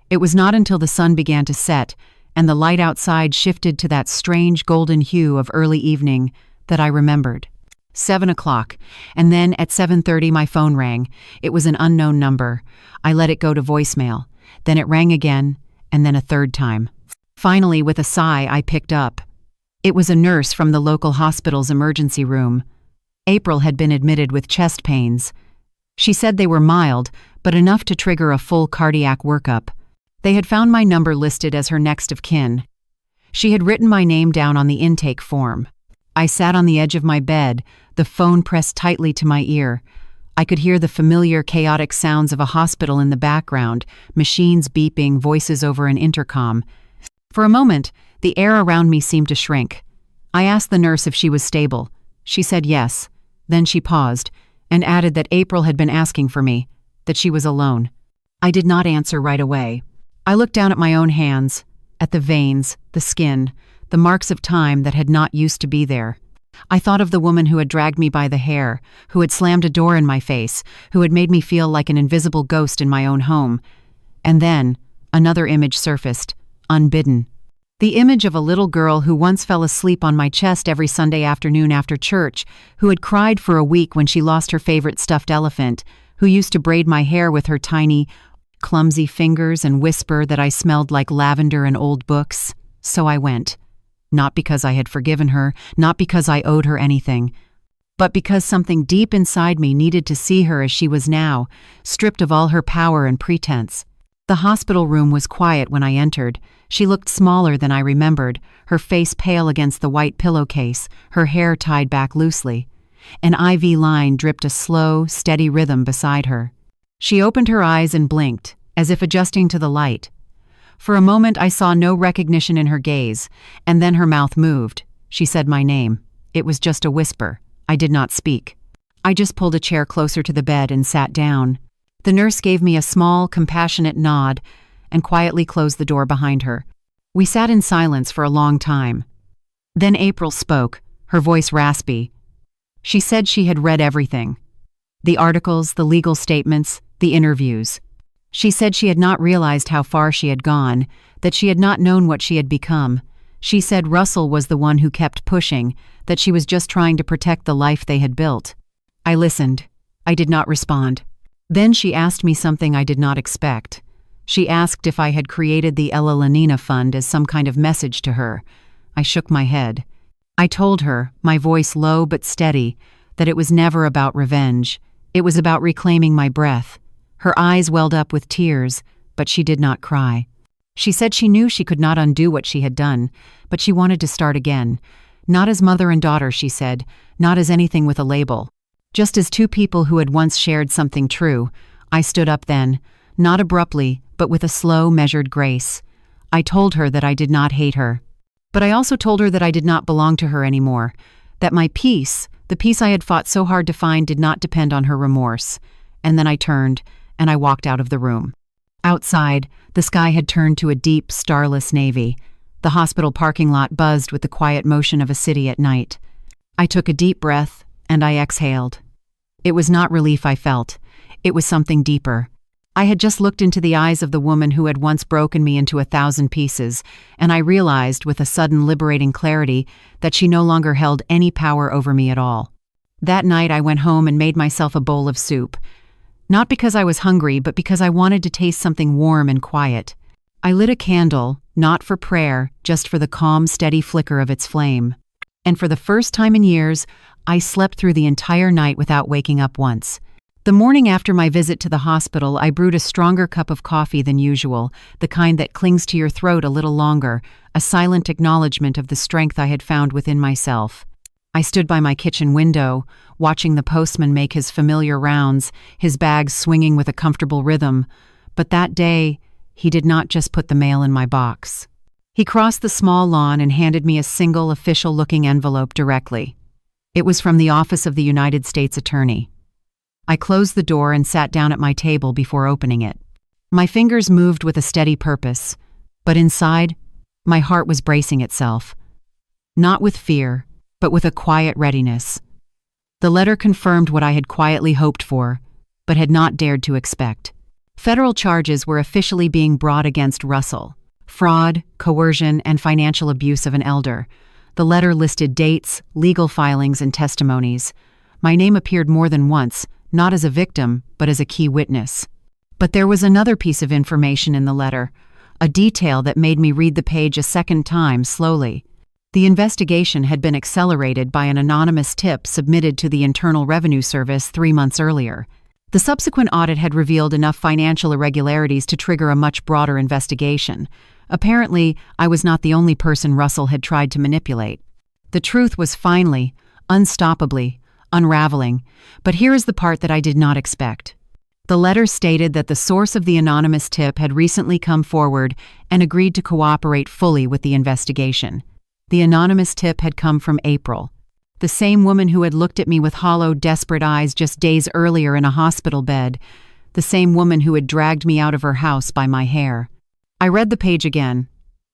It was not until the sun began to set and the light outside shifted to that strange golden hue of early evening that I remembered. 7 o'clock, and then at 7:30 my phone rang. It was an unknown number. I let it go to voicemail. Then it rang again, and then a third time. Finally, with a sigh, I picked up. It was a nurse from the local hospital's emergency room. April had been admitted with chest pains. She said they were mild, but enough to trigger a full cardiac workup. They had found my number listed as her next of kin. She had written my name down on the intake form. I sat on the edge of my bed, the phone pressed tightly to my ear. I could hear the familiar, chaotic sounds of a hospital in the background, machines beeping, voices over an intercom. For a moment, the air around me seemed to shrink. I asked the nurse if she was stable. She said yes. Then she paused and added that April had been asking for me, that she was alone. I did not answer right away. I looked down at my own hands, at the veins, the skin, the marks of time that had not used to be there. I thought of the woman who had dragged me by the hair, who had slammed a door in my face, who had made me feel like an invisible ghost in my own home. And then, another image surfaced, unbidden. The image of a little girl who once fell asleep on my chest every Sunday afternoon after church, who had cried for a week when she lost her favorite stuffed elephant, who used to braid my hair with her tiny, clumsy fingers and whisper that I smelled like lavender and old books. So I went. Not because I had forgiven her, not because I owed her anything, but because something deep inside me needed to see her as she was now, stripped of all her power and pretense. The hospital room was quiet when I entered. She looked smaller than I remembered, her face pale against the white pillowcase, her hair tied back loosely. An IV line dripped a slow, steady rhythm beside her. She opened her eyes and blinked, as if adjusting to the light. For a moment I saw no recognition in her gaze, and then her mouth moved. She said my name. It was just a whisper. I did not speak. I just pulled a chair closer to the bed and sat down. The nurse gave me a small, compassionate nod and quietly closed the door behind her. We sat in silence for a long time. Then April spoke, her voice raspy. She said she had read everything. The articles, the legal statements, the interviews. She said she had not realized how far she had gone, that she had not known what she had become. She said Russell was the one who kept pushing, that she was just trying to protect the life they had built. I listened. I did not respond. Then she asked me something I did not expect. She asked if I had created the ELELLANENA fund as some kind of message to her. I shook my head. I told her, my voice low but steady, that it was never about revenge. It was about reclaiming my breath. Her eyes welled up with tears, but she did not cry. She said she knew she could not undo what she had done, but she wanted to start again. Not as mother and daughter, she said, not as anything with a label. Just as two people who had once shared something true. I stood up then, not abruptly, but with a slow, measured grace. I told her that I did not hate her. But I also told her that I did not belong to her anymore, that my peace, the peace I had fought so hard to find, did not depend on her remorse. And then I turned, and I walked out of the room. Outside, the sky had turned to a deep, starless navy. The hospital parking lot buzzed with the quiet motion of a city at night. I took a deep breath, and I exhaled. It was not relief I felt. It was something deeper. I had just looked into the eyes of the woman who had once broken me into 1,000 pieces, and I realized with a sudden liberating clarity that she no longer held any power over me at all. That night I went home and made myself a bowl of soup. Not because I was hungry, but because I wanted to taste something warm and quiet. I lit a candle, not for prayer, just for the calm, steady flicker of its flame. And for the first time in years, I slept through the entire night without waking up once. The morning after my visit to the hospital, I brewed a stronger cup of coffee than usual, the kind that clings to your throat a little longer, a silent acknowledgement of the strength I had found within myself. I stood by my kitchen window, watching the postman make his familiar rounds, his bags swinging with a comfortable rhythm. But that day, he did not just put the mail in my box. He crossed the small lawn and handed me a single official-looking envelope directly. It was from the Office of the United States Attorney. I closed the door and sat down at my table before opening it. My fingers moved with a steady purpose, but inside, my heart was bracing itself. Not with fear, but with a quiet readiness. The letter confirmed what I had quietly hoped for, but had not dared to expect. Federal charges were officially being brought against Russell: fraud, coercion, and financial abuse of an elder. The letter listed dates, legal filings, and testimonies. My name appeared more than once, not as a victim, but as a key witness. But there was another piece of information in the letter, a detail that made me read the page a second time slowly. The investigation had been accelerated by an anonymous tip submitted to the Internal Revenue Service 3 months earlier. The subsequent audit had revealed enough financial irregularities to trigger a much broader investigation. Apparently, I was not the only person Russell had tried to manipulate. The truth was finally, unstoppably, unraveling, but here is the part that I did not expect. The letter stated that the source of the anonymous tip had recently come forward and agreed to cooperate fully with the investigation. The anonymous tip had come from April, the same woman who had looked at me with hollow, desperate eyes just days earlier in a hospital bed, the same woman who had dragged me out of her house by my hair. I read the page again,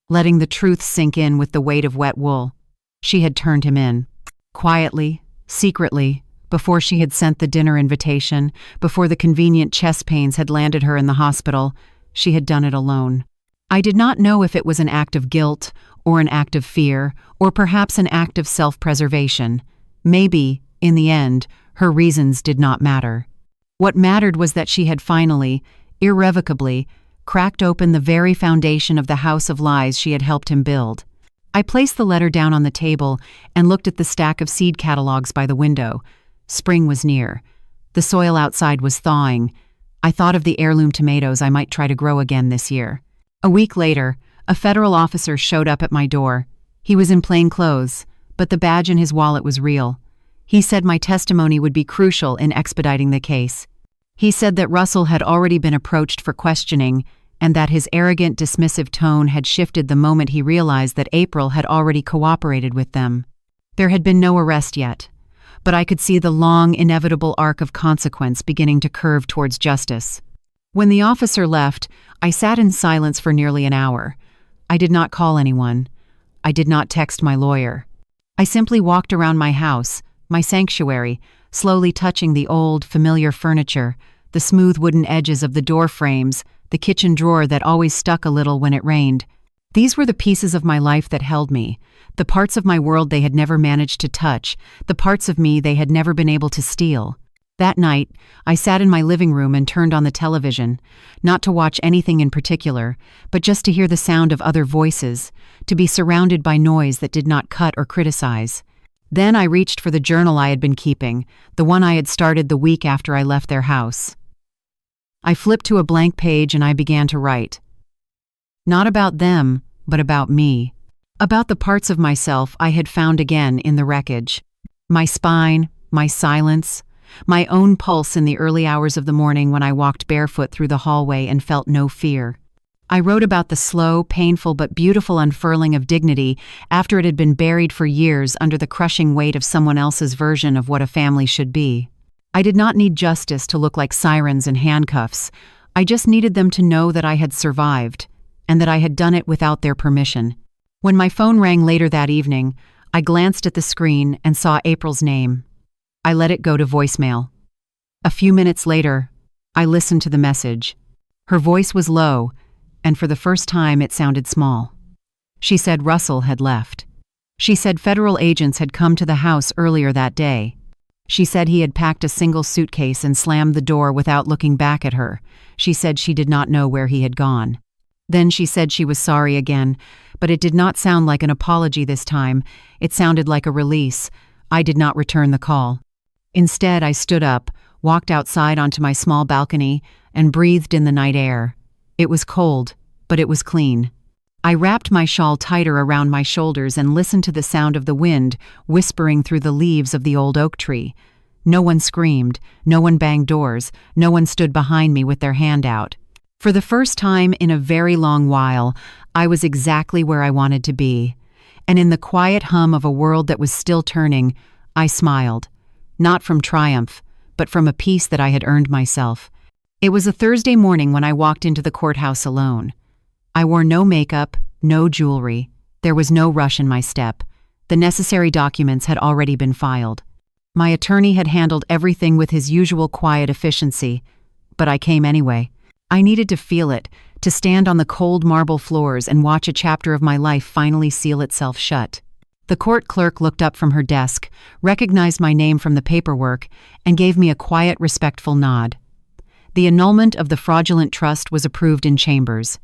letting the truth sink in with the weight of wet wool. She had turned him in. Quietly, secretly, before she had sent the dinner invitation, before the convenient chest pains had landed her in the hospital, she had done it alone. I did not know if it was an act of guilt, or an act of fear, or perhaps an act of self-preservation. Maybe, in the end, her reasons did not matter. What mattered was that she had finally, irrevocably, cracked open the very foundation of the house of lies she had helped him build. I placed the letter down on the table and looked at the stack of seed catalogs by the window. Spring was near. The soil outside was thawing. I thought of the heirloom tomatoes I might try to grow again this year. A week later, a federal officer showed up at my door. He was in plain clothes, but the badge in his wallet was real. He said my testimony would be crucial in expediting the case. He said that Russell had already been approached for questioning and that his arrogant, dismissive tone had shifted the moment he realized that April had already cooperated with them. There had been no arrest yet, but I could see the long, inevitable arc of consequence beginning to curve towards justice. When the officer left, I sat in silence for nearly an hour. I did not call anyone. I did not text my lawyer. I simply walked around my house, my sanctuary, slowly touching the old, familiar furniture, the smooth wooden edges of the door frames, the kitchen drawer that always stuck a little when it rained. These were the pieces of my life that held me, the parts of my world they had never managed to touch, the parts of me they had never been able to steal. That night, I sat in my living room and turned on the television, not to watch anything in particular, but just to hear the sound of other voices, to be surrounded by noise that did not cut or criticize. Then I reached for the journal I had been keeping, the one I had started the week after I left their house. I flipped to a blank page and I began to write. Not about them, but about me. About the parts of myself I had found again in the wreckage. My spine, my silence, my own pulse in the early hours of the morning when I walked barefoot through the hallway and felt no fear. I wrote about the slow, painful but beautiful unfurling of dignity after it had been buried for years under the crushing weight of someone else's version of what a family should be. I did not need justice to look like sirens in handcuffs. I just needed them to know that I had survived, and that I had done it without their permission. When my phone rang later that evening, I glanced at the screen and saw April's name. I let it go to voicemail. A few minutes later, I listened to the message. Her voice was low, and for the first time it sounded small. She said Russell had left. She said federal agents had come to the house earlier that day. She said he had packed a single suitcase and slammed the door without looking back at her. She said she did not know where he had gone. Then she said she was sorry again, but it did not sound like an apology this time. It sounded like a release. I did not return the call. Instead, I stood up, walked outside onto my small balcony, and breathed in the night air. It was cold, but it was clean. I wrapped my shawl tighter around my shoulders and listened to the sound of the wind whispering through the leaves of the old oak tree. No one screamed, no one banged doors, no one stood behind me with their hand out. For the first time in a very long while, I was exactly where I wanted to be. And in the quiet hum of a world that was still turning, I smiled. Not from triumph, but from a peace that I had earned myself. It was a Thursday morning when I walked into the courthouse alone. I wore no makeup, no jewelry. There was no rush in my step. The necessary documents had already been filed. My attorney had handled everything with his usual quiet efficiency, but I came anyway. I needed to feel it, to stand on the cold marble floors and watch a chapter of my life finally seal itself shut. The court clerk looked up from her desk, recognized my name from the paperwork, and gave me a quiet, respectful nod. The annulment of the fraudulent trust was approved in chambers.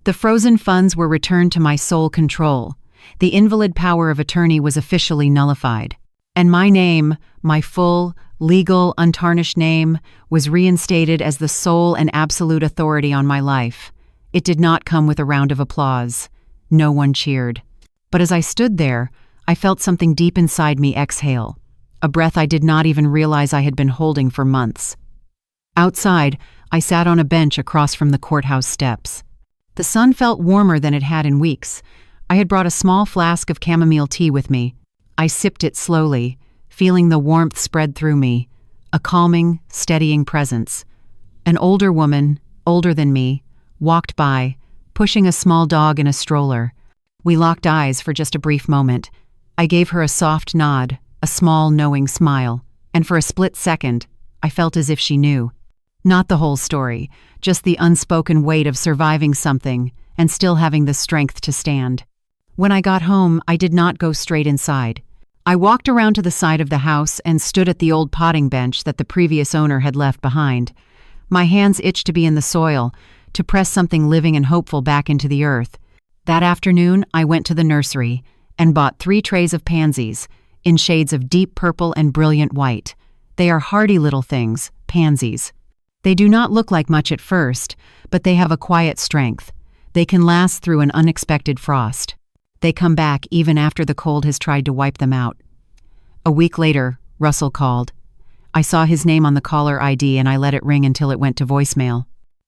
The frozen funds were returned to my sole control. The invalid power of attorney was officially nullified. And my name, my full, legal, untarnished name, was reinstated as the sole and absolute authority on my life. It did not come with a round of applause. No one cheered. But as I stood there, I felt something deep inside me exhale, a breath I did not even realize I had been holding for months. Outside, I sat on a bench across from the courthouse steps. The sun felt warmer than it had in weeks. I had brought a small flask of chamomile tea with me. I sipped it slowly, feeling the warmth spread through me, a calming, steadying presence. An older woman, older than me, walked by, pushing a small dog in a stroller. We locked eyes for just a brief moment. I gave her a soft nod, a small, knowing smile, and for a split second, I felt as if she knew. Not the whole story, just the unspoken weight of surviving something and still having the strength to stand. When I got home, I did not go straight inside. I walked around to the side of the house and stood at the old potting bench that the previous owner had left behind. My hands itched to be in the soil, to press something living and hopeful back into the earth. That afternoon, I went to the nursery and bought 3 trays of pansies, in shades of deep purple and brilliant white. They are hardy little things, pansies. They do not look like much at first, but they have a quiet strength. They can last through an unexpected frost. They come back even after the cold has tried to wipe them out. A week later, Russell called. I saw his name on the caller ID and I let it ring until it went to voicemail.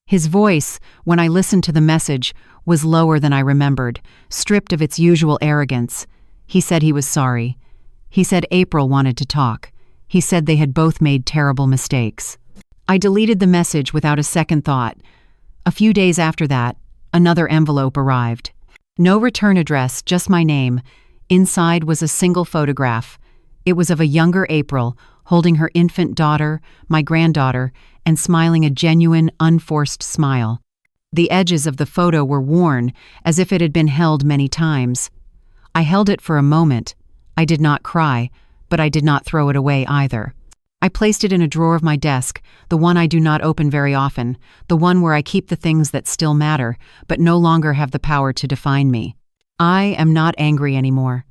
His voice, when I listened to the message, was lower than I remembered, stripped of its usual arrogance. He said he was sorry. He said April wanted to talk. He said they had both made terrible mistakes. I deleted the message without a second thought. A few days after that, another envelope arrived. No return address, just my name. Inside was a single photograph. It was of a younger April, holding her infant daughter, my granddaughter, and smiling a genuine, unforced smile. The edges of the photo were worn, as if it had been held many times. I held it for a moment. I did not cry, but I did not throw it away either. I placed it in a drawer of my desk, the one I do not open very often, the one where I keep the things that still matter, but no longer have the power to define me. I am not angry anymore.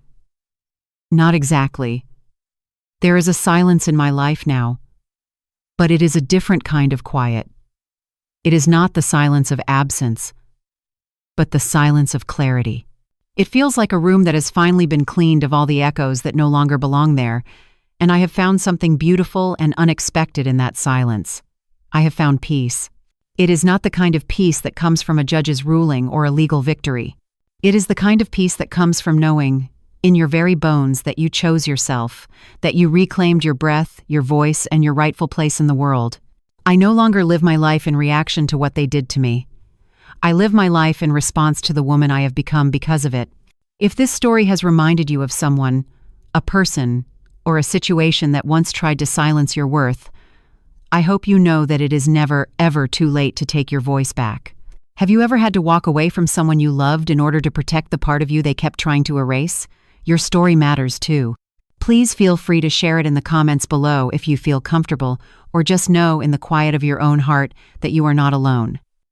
Not exactly. There is a silence in my life now, but it is a different kind of quiet. It is not the silence of absence, but the silence of clarity. It feels like a room that has finally been cleaned of all the echoes that no longer belong there, and I have found something beautiful and unexpected in that silence. I have found peace. It is not the kind of peace that comes from a judge's ruling or a legal victory. It is the kind of peace that comes from knowing, in your very bones, that you chose yourself, that you reclaimed your breath, your voice, and your rightful place in the world. I no longer live my life in reaction to what they did to me. I live my life in response to the woman I have become because of it. If this story has reminded you of someone, a person, or a situation that once tried to silence your worth, I hope you know that it is never, ever too late to take your voice back. Have you ever had to walk away from someone you loved in order to protect the part of you they kept trying to erase? Your story matters too. Please feel free to share it in the comments below if you feel comfortable, or just know in the quiet of your own heart that you are not alone.